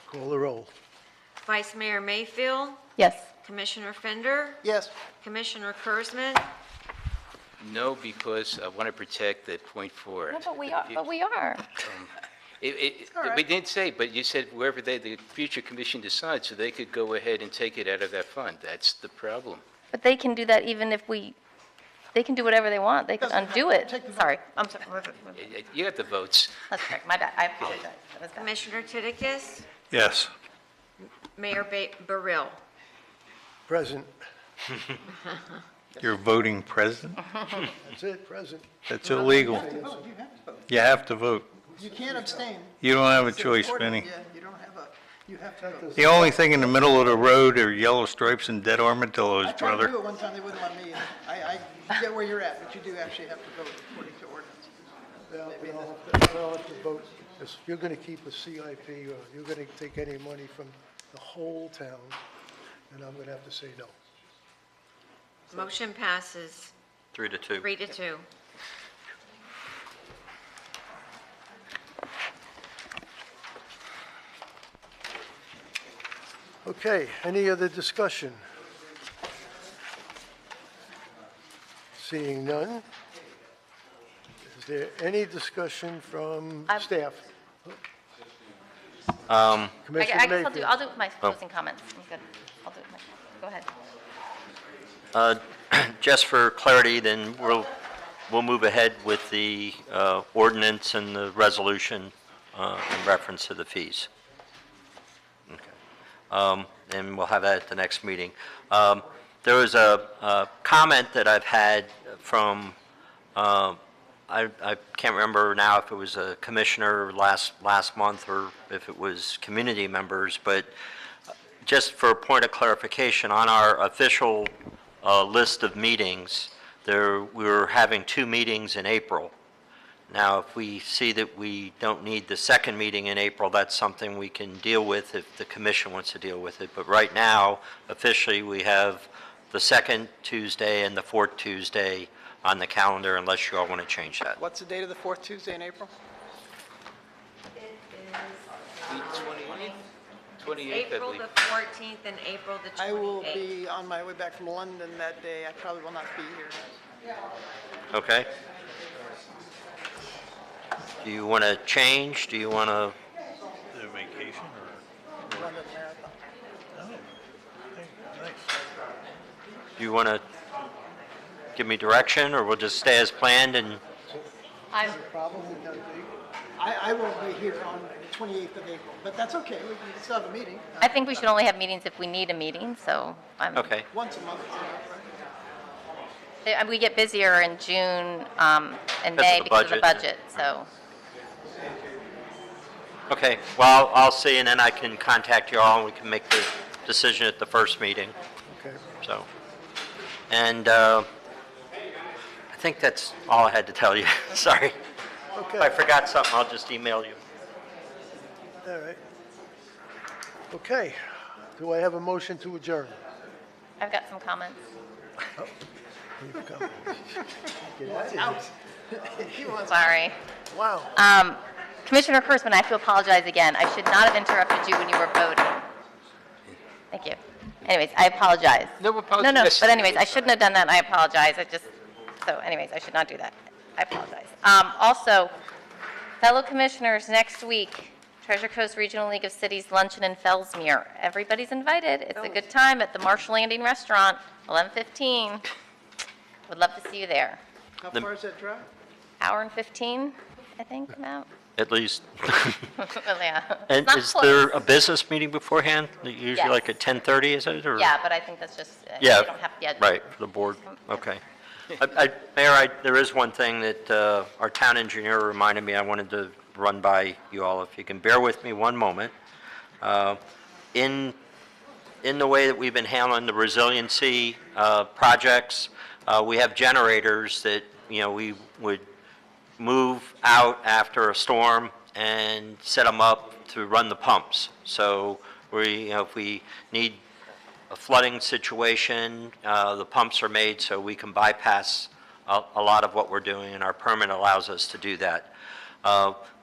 call the roll. Vice Mayor Mayfield, Yes. Commissioner Fender, Yes, Commissioner Kurzman, No, because I want to protect the .4. No, but we are. We didn't say, but you said wherever the future commission decides, so they could go ahead and take it out of that fund. That's the problem. But they can do that even if they can do whatever they want. They can Doesn't undo matter. it. Take the vote. Sorry, I'm sorry. You got the votes. That's correct. My bad. I apologize. That was bad. Commissioner Titicus, Yes. Mayor Burrill. Present. You're voting president? That's it, present. That's illegal. you have to vote. You have to vote. You can't abstain. You don't have a It's choice, important. Vinny. Yeah, you have to vote. The only thing in the middle of the road are yellow stripes and dead armadillos, I tried to do brother. it one time, they wouldn't let me. I get where you're at, but you do actually have to vote according to ordinance. We'll have to vote. If you're going to keep a CIP, or you're going to take any money from the whole town, then I'm going to have to say no. Motion passes 3-2. 3-2. Okay, any other discussion? Seeing none. Is there any discussion from staff? I Commissioner guess Mayfield. I'll do my closing comments. I'm good. I'll do it. Go ahead. Just for clarity, then we'll move ahead with the ordinance and the resolution in reference to the fees. Okay. And we'll have that at the next meeting. There was a comment that I've had from I can't remember now if it was a commissioner last month or if it was community members, but just for a point of clarification, on our official list of meetings, we were having 2 meetings in April. Now, if we see that we don't need the second meeting in April, that's something we can deal with if the commission wants to deal with it. But right now, officially, we have the second Tuesday and the fourth Tuesday on the calendar, unless you all want to change that. What's the date of the fourth Tuesday in April? April the 14th and April the 28th. I will be on my way back from London that day. I probably will not be here. Okay? Do you want to change? Do you want to? The vacation or? London Marathon. Oh, nice. Do you want to give me direction, or we'll just stay as planned and? Is there a problem with that date? I won't be here on the 28th of April, but that's okay. We can still have a meeting. I think we should only have meetings if we need a meeting, so I'm. Okay. Once a month is enough, right? We get busier in June and Because May of the because of the budget. budget, so. Okay, well, I'll see, and then I can contact you all, and we can make the decision at the first meeting. Okay. So, and I think that's all I had to tell you. Sorry. Okay. If I forgot something, I'll just email you. All right. Okay. Do I have a motion to adjourn? I've got some comments. Here you go. Sorry. Wow. Commissioner Kurtzman, I have to apologize again. I should not have interrupted you when you were voting. Thank you. Anyways, I apologize. No apology No, necessary. but anyways, I shouldn't have done that, and I apologize. So anyways, I should not do that. I apologize. Also, fellow commissioners, next week, Treasure Coast Regional League of Cities Luncheon in Fellsmere. Everybody's invited. It's a good time at the Marsh Landing Restaurant, 11:15. Would love to see you there. How far is that drive? Hour and 15, I think, about. At least. Yeah. And It's not is close. there a business meeting beforehand? Usually Yes. like at 10:30, is it? Or? Yeah, but I think that's just, Yeah, we don't have yet. right, for the board, okay. Mayor, there is one thing that our town engineer reminded me I wanted to run by you all, if you can bear with me one moment. In the way that we've been handling the resiliency projects, we have generators that, we would move out after a storm and set them up to run the pumps. So if we need a flooding situation, the pumps are made so we can bypass a lot of what we're doing, and our permit allows us to do that.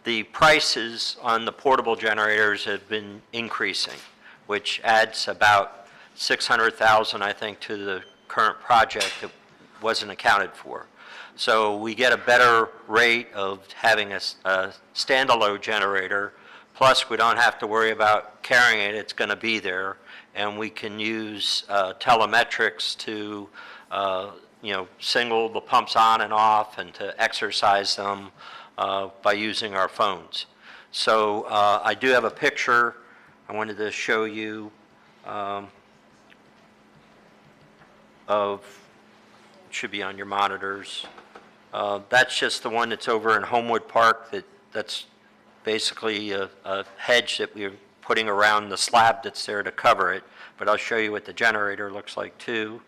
The prices on the portable generators have been increasing, which adds about $600,000, I think, to the current project that wasn't accounted for. So we get a better rate of having a standalone generator, plus we don't have to worry about carrying it, it's going to be there, and we can use telemetrics to, signal the pumps on and off and to exercise them by using our phones. So I do have a picture I wanted to show you of, it should be on your monitors. That's just the one that's over in Homewood Park that's basically a hedge that we're putting around the slab that's there to cover it. But I'll show you what the generator looks like too.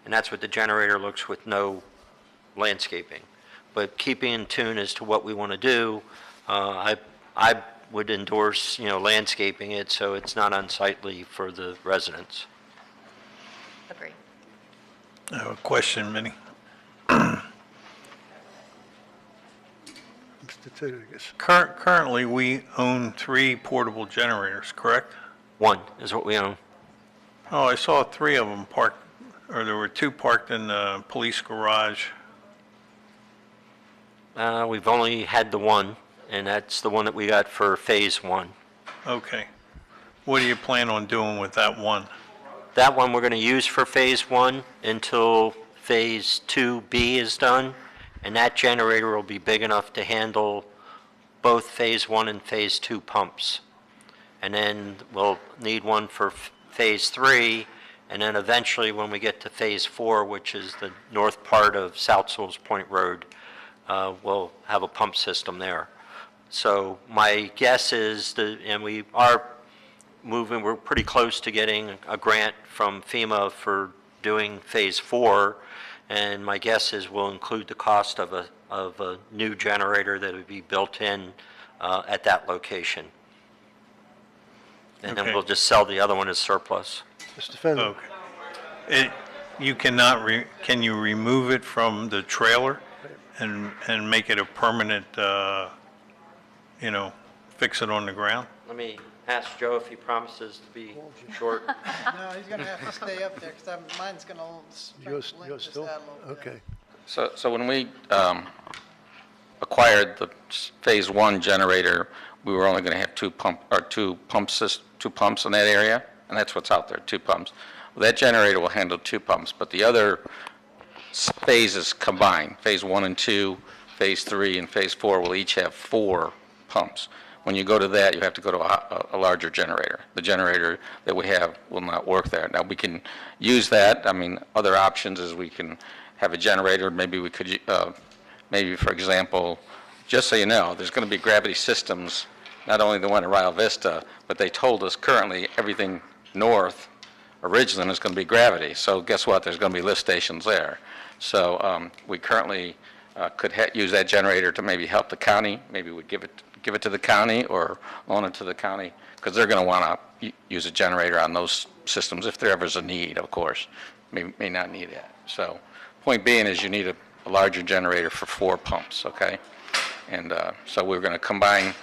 And that's what the generator looks with no landscaping. But keeping in tune as to what we want to do, I would endorse, landscaping it so it's not unsightly for the residents. Agree. I have a question, Minnie. Mr. Tidigus. Currently, we own 3 portable generators, correct? 1 is what we own. Oh, I saw 3 of them parked, or there were 2 parked in the police garage. We've only had the 1, and that's the one that we got for phase 1. Okay. What do you plan on doing with that 1? That one we're going to use for phase 1 until phase 2B is done, and that generator will be big enough to handle both phase 1 and phase 2 pumps. And then we'll need one for Phase 3, and then eventually when we get to Phase 4, which is the north part of South Sewell's Point Road, we'll have a pump system there. So my guess is that, and we are moving, we're pretty close to getting a grant from FEMA for doing Phase 4, and my guess is we'll include the cost of a new generator that would be built in at that location. And then Okay. we'll just sell the other one as surplus. Mr. Fender? Okay. You cannot, can you remove it from the trailer and make it a permanent, fix it on the ground? Let me ask Joe if he promises to be short. No, he's going to have to stay up there because mine's going to You're still, okay. So when we acquired the Phase 1 generator, we were only going to have two pumps in that area, and that's what's out there, 2 pumps. Well, that generator will handle 2 pumps, but the other phases combined, Phase 1 and 2, Phase 3, and Phase 4 will each have 4 pumps. When you go to that, you have to go to a larger generator. The generator that we have will not work there. Now, we can use that. I mean, other options is we can have a generator. Maybe we could, maybe, for example, just so you know, there's going to be gravity systems, not only the one at Rio Vista, but they told us currently everything north of Ridgeland is going to be gravity. So guess what? There's going to be lift stations there. So we currently could use that generator to maybe help the county. Maybe we'd give it to the county or loan it to the county, because they're going to want to use a generator on those systems if there ever is a need, of course. May not need it. So point being is you need a larger generator for 4 pumps, okay? And so we're going to combine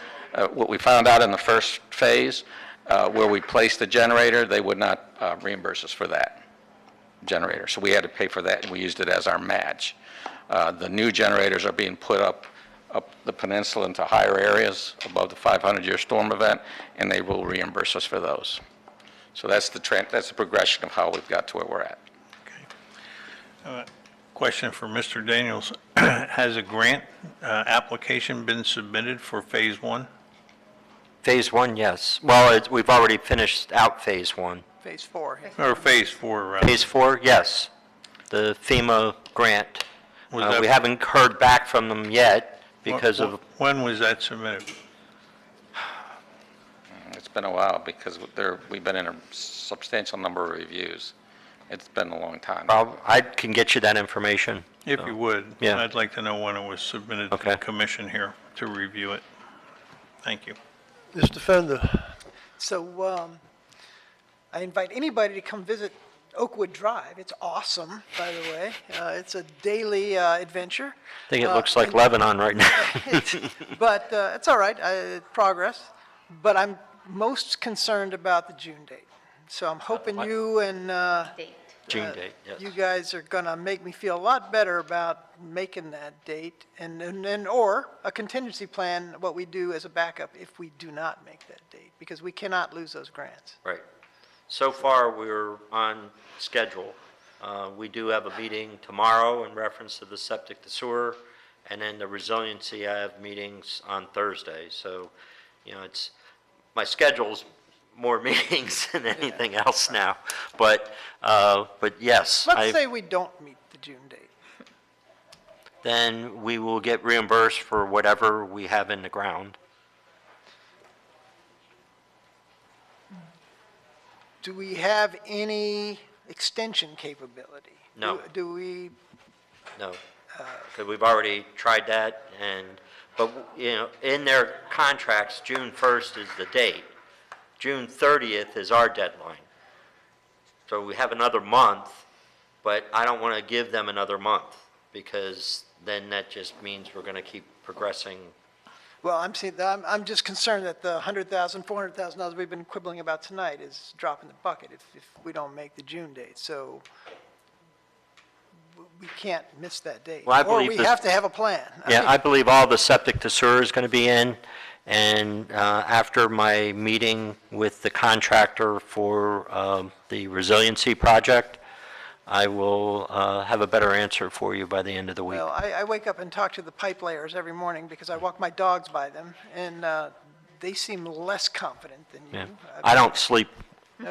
what we found out in the first phase, where we placed the generator, they would not reimburse us for that generator. So we had to pay for that, and we used it as our match. The new generators are being put up the peninsula into higher areas above the 500-year storm event, and they will reimburse us for those. So that's the progression of how we've got to where we're at. Question for Mr. Daniels. Has a grant application been submitted for Phase 1? Phase 1, yes. Well, we've already finished out Phase 1. Phase 4. Or Phase 4, rather? Phase 4, yes. The FEMA grant. Was that- We haven't heard back from them yet because of, When was that submitted? It's been a while because we've been in a substantial number of reviews. It's been a long time. I can get you that information. If you would. Yeah. I'd like to know when it was submitted to the commission here to review it. Thank you. Mr. Fender? So I invite anybody to come visit Oakwood Drive. It's awesome, by the way. It's a daily adventure. I think it looks like Lebanon right now. But it's all right, progress. But I'm most concerned about the June date. So I'm hoping you and June date, yes. you guys are going to make me feel a lot better about making that date, or a contingency plan, what we do as a backup if we do not make that date, because we cannot lose those grants. Right. So far, we're on schedule. We do have a meeting tomorrow in reference to the septic to sewer, and then the resiliency, I have meetings on Thursday. So, my schedule's more meetings than anything else now. But yes. Let's say we don't meet the June date. Then we will get reimbursed for whatever we have in the ground. Do we have any extension capability? No. Do we? No, because we've already tried that, but in their contracts, June 1st is the date. June 30th is our deadline. So we have another month, but I don't want to give them another month, because then that just means we're going to keep progressing. Well, I'm just concerned that the $100,000, $400,000 we've been quibbling about tonight is a drop in the bucket if we don't make the June date. So we can't miss that date. Well, I or believe we have to have a plan. I believe all the septic to sewer is going to be in. And after my meeting with the contractor for the resiliency project, I will have a better answer for you by the end of the week. Well, I wake up and talk to the pipe layers every morning because I walk my dogs by them, and they seem less confident than you. Yeah. I don't sleep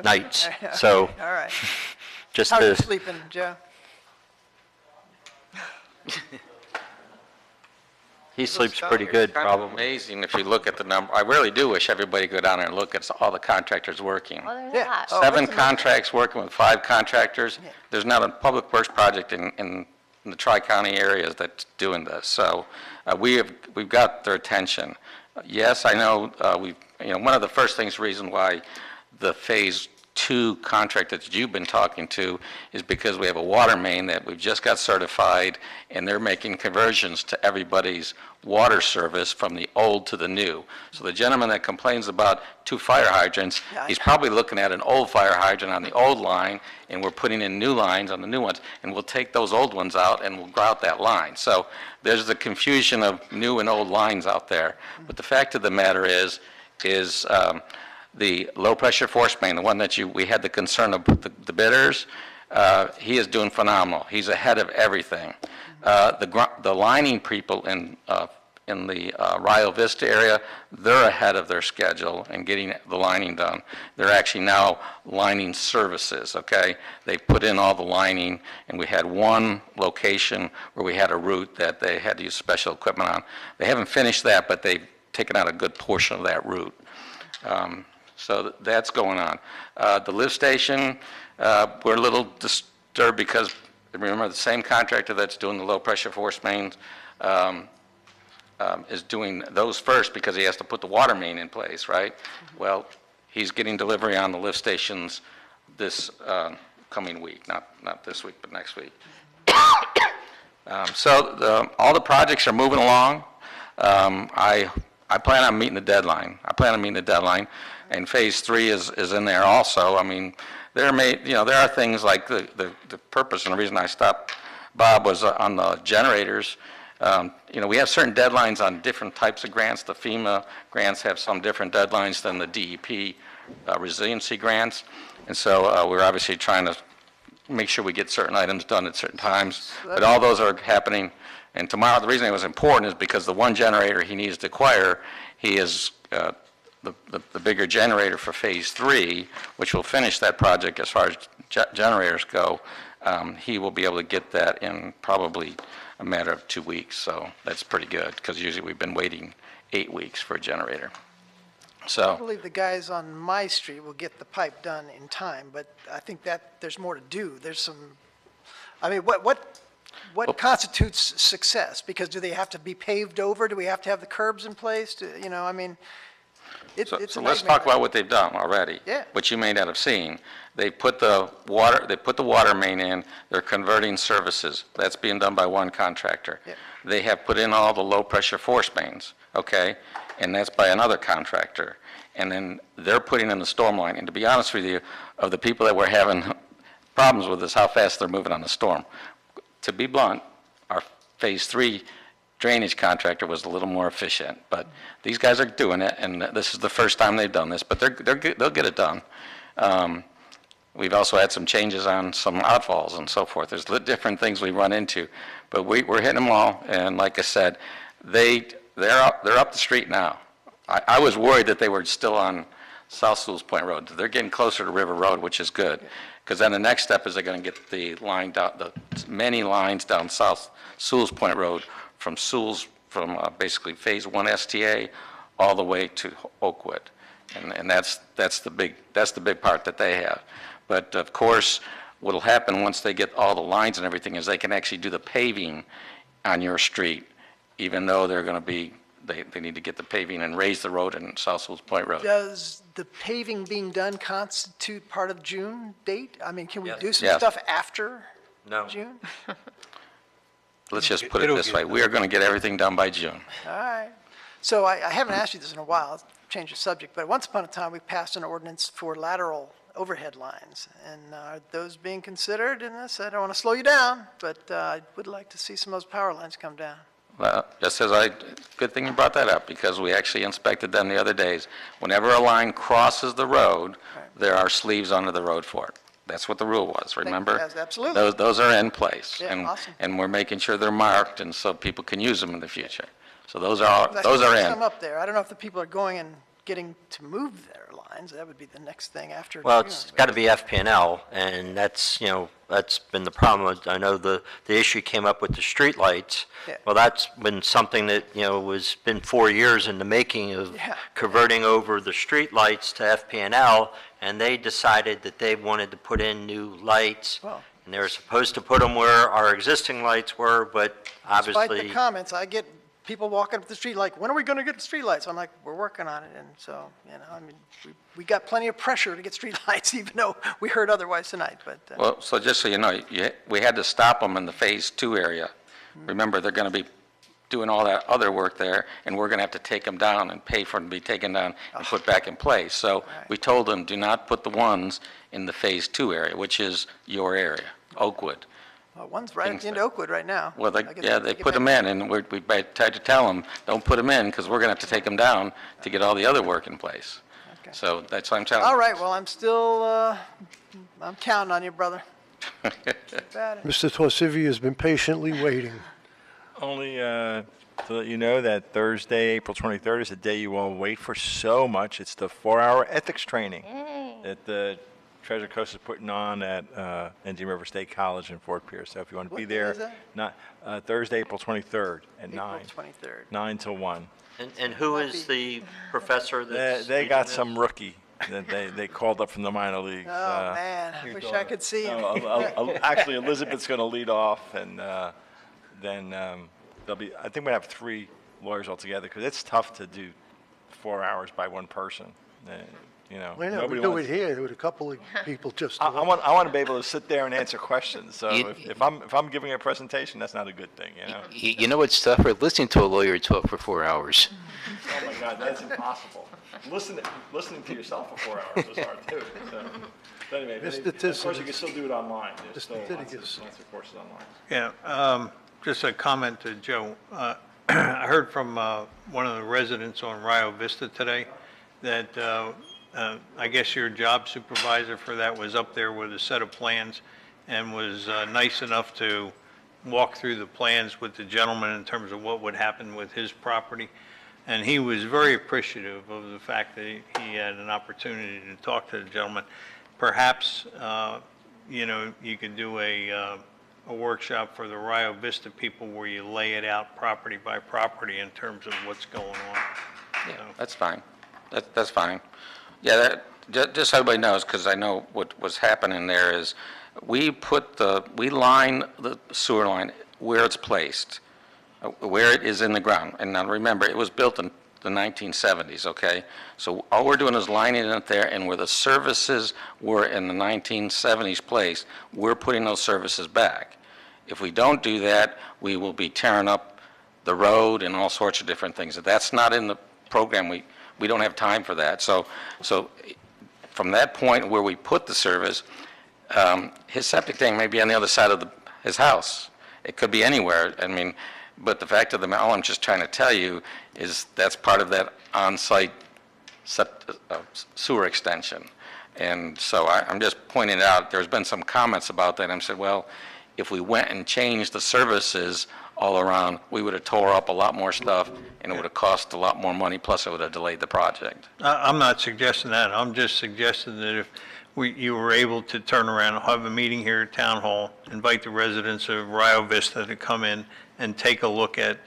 nights. Okay. So All right. just How are you to, sleeping, Joe? he sleeps pretty good, It's kind probably. of amazing if you look at the number. I really do wish everybody go down there and look at all the contractors working. Well, there's Yeah. a lot. Oh, 7 it's amazing. contracts working with 5 contractors. There's not a public works project in the Tri-County areas that's doing this. So we've got their attention. Yes, I know, one of the first reason why the Phase 2 contract that you've been talking to is because we have a water main that we've just got certified, and they're making conversions to everybody's water service from the old to the new. So the gentleman that complains about 2 fire hydrants, he's probably looking at an old fire hydrant on the old line, and we're putting in new lines on the new ones, and we'll take those old ones out and we'll grout that line. So there's the confusion of new and old lines out there. But the fact of the matter is the low-pressure force main, the one that we had the concern of the bidders, he is doing phenomenal. He's ahead of everything. The lining people in the Rio Vista area, they're ahead of their schedule in getting the lining done. They're actually now lining services, okay? They put in all the lining, and we had one location where we had a route that they had to use special equipment on. They haven't finished that, but they've taken out a good portion of that route. So that's going on. The lift station, we're a little disturbed because, remember, the same contractor that's doing the low-pressure force mains is doing those first because he has to put the water main in place, right? Well, he's getting delivery on the lift stations this coming week, not this week, but next week. So all the projects are moving along. I plan on meeting the deadline. And Phase 3 is in there also. I mean, there are things like the purpose, and the reason I stopped Bob was on the generators. We have certain deadlines on different types of grants. The FEMA grants have some different deadlines than the DEP resiliency grants. And so we're obviously trying to make sure we get certain items done at certain times. But all those are happening. And tomorrow, the reason it was important is because the one generator he needs to acquire, he is the bigger generator for Phase 3, which will finish that project as far as generators go. He will be able to get that in probably a matter of 2 weeks. So that's pretty good, because usually we've been waiting 8 weeks for a generator. I So believe the guys on my street will get the pipe done in time, but I think that there's more to do. There's some, I mean, what constitutes success? Because do they have to be paved over? Do we have to have the curbs in place? I mean, it's a so let's nightmare. talk about what they've done already. Yeah. Which you may not have seen. They put the water main in, they're converting services. That's being done by one contractor. Yeah. They have put in all the low-pressure force mains, okay? And that's by another contractor. And then they're putting in the storm line. And to be honest with you, of the people that were having problems with this, how fast they're moving on the storm. To be blunt, our Phase 3 drainage contractor was a little more efficient, but these guys are doing it, and this is the first time they've done this, but they'll get it done. We've also had some changes on some outfalls and so forth. There's different things we run into, but we're hitting them all, and like I said, they're up the street now. I was worried that they were still on South Sewell's Point Road. They're getting closer to River Road, which is good, because then the next step is they're going to get the line down, the many lines down South Sewell's Point Road from basically Phase 1 STA all the way to Oakwood, and that's the big part that they have. But of course, what'll happen once they get all the lines and everything is they can actually do the paving on your street, even though they're going to be they need to get the paving and raise the road in South Sewell's Point Road. Does the paving being done constitute part of June date? I mean, can we do some Yes. stuff after No. June? Let's just put it this way. We are going to get everything done by June. All right. So I haven't asked you this in a while, I'll change the subject, but once upon a time, we passed an ordinance for lateral overhead lines. And are those being considered in this? I don't want to slow you down, but I would like to see some of those power lines come down. Good thing you brought that up, because we actually inspected them the other days. Whenever a line crosses the road, there are sleeves under the road for it. That's what the rule was, remember? Yes, absolutely. Those are in place. Yeah, awesome. And we're making sure they're marked, and so people can use them in the future. So those are There's in. some up there. I don't know if the people are going and getting to move their lines. That would be the next thing after Well, June. it's got to be FP&L, and that's, that's been the problem. I know the issue came up with the streetlights. Yeah. Well, that's been something that, been 4 years in the making of Yeah. converting over the streetlights to FP&L, and they decided that they wanted to put in new lights. Well, And they were supposed to put them where our existing lights were, but despite obviously. the comments, I get people walking up the street like, when are we going to get the streetlights? I'm like, we're working on it. And so, we got plenty of pressure to get streetlights, even though we heard otherwise tonight, but. Well, so just so you know, we had to stop them in the Phase 2 area. Remember, they're going to be doing all that other work there, and we're going to have to take them down and pay for them to be taken down and put back in place. So we told them, do not put the ones in the Phase 2 area, which is your area, Oakwood. Well, one's right at the end of Oakwood right now. Well, I guess they take it put them back. in, and we tried to tell them, don't put them in, because we're going to have to take them down to get all the other work in place. Okay. So that's what I'm telling you. All right, well, I'm still, I'm counting on you, brother. Keep at it. Mr. Torsivi has been patiently waiting. Only to let you know that Thursday, April 23rd is a day you all wait for so much. It's the 4-hour ethics training that the Treasure Coast is putting on at Indian River State College in Fort Pierce. So if you want to be What day there, is that? Thursday, April 23rd at April 9, 23rd. 9 till 1. And who is the professor that's They got teaching some rookie that they called up from the minor leagues. Oh, man, I wish I could see him. Actually, Elizabeth's going to lead off, and then there'll be, I think we have 3 lawyers altogether, because it's tough to do 4 hours by one person. I know, Nobody we do wants- it here with a couple of people just. I want to be able to sit there and answer questions. So You- if I'm giving a presentation, that's not a good thing, You know what's tougher? Listening to a lawyer talk for 4 hours. Oh my God, that's impossible. Listening to yourself for 4 hours is hard too. So, but anyway, Mr. of course Tisson. you can still do it online. There's Mr. still lots Titicus. of courses online. Yeah, just a comment to Joe. I heard from one of the residents on Rio Vista today that I guess your job supervisor for that was up there with a set of plans and was nice enough to walk through the plans with the gentleman in terms of what would happen with his property. And he was very appreciative of the fact that he had an opportunity to talk to the gentleman. Perhaps, you could do a workshop for the Rio Vista people where you lay it out property by property in terms of what's going on. Yeah, that's fine. That's fine. Yeah, just so everybody knows, because I know what was happening there is, we line the sewer line where it's placed, where it is in the ground. And now remember, it was built in the 1970s, okay? So all we're doing is lining it there, and where the services were in the 1970s place, we're putting those services back. If we don't do that, we will be tearing up the road and all sorts of different things. If that's not in the program, we don't have time for that. So from that point where we put the service, his septic tank may be on the other side of his house. It could be anywhere. But the fact of the matter, all I'm just trying to tell you is that's part of that on-site sewer extension. And so I'm just pointing out, there's been some comments about that. And I said, well, if we went and changed the services all around, we would have tore up a lot more stuff, and it would have cost a lot more money, plus it would have delayed the project. I'm not suggesting that. I'm just suggesting that if you were able to turn around and have a meeting here at Town Hall, invite the residents of Rio Vista to come in and take a look at,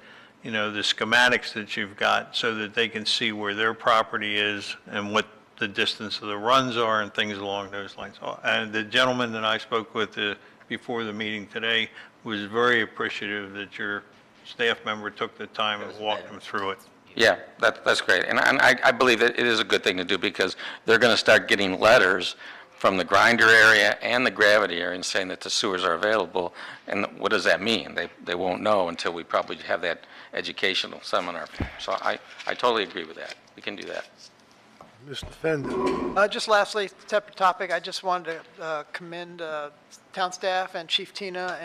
the schematics that you've got so that they can see where their property is and what the distance of the runs are and things along those lines. And the gentleman that I spoke with before the meeting today was very appreciative that your staff member took the time and walked them through it. Yeah, that's great. And I believe that it is a good thing to do, because they're going to start getting letters from the grinder area and the gravity area and saying that the sewers are available. And what does that mean? They won't know until we probably have that educational seminar. So I totally agree with that. We can do that. Mr. Fender. Just lastly, separate topic, I just wanted to commend town staff and Chief Tina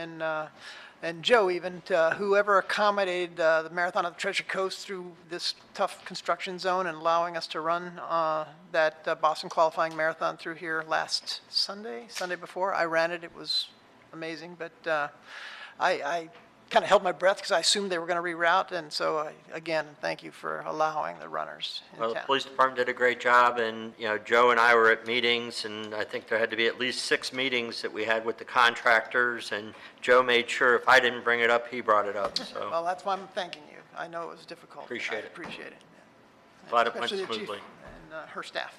and Joe even, to whoever accommodated the Marathon of the Treasure Coast through this tough construction zone and allowing us to run that Boston qualifying marathon through here last Sunday before. I ran it, it was amazing, but I kind of held my breath because I assumed they were going to reroute, and so, again, thank you for allowing the runners in Well, the town. police department did a great job, and, Joe and I were at meetings, and I think there had to be at least 6 meetings that we had with the contractors, and Joe made sure if I didn't bring it up, he brought it up, so Well, that's why I'm thanking you. I know it was difficult. Appreciate it. I appreciate it. glad it went Especially the chief smoothly. and her staff.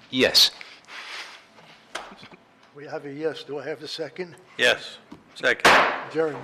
Yes. We have a yes. Do I have a second? Yes. Second. Adjourned.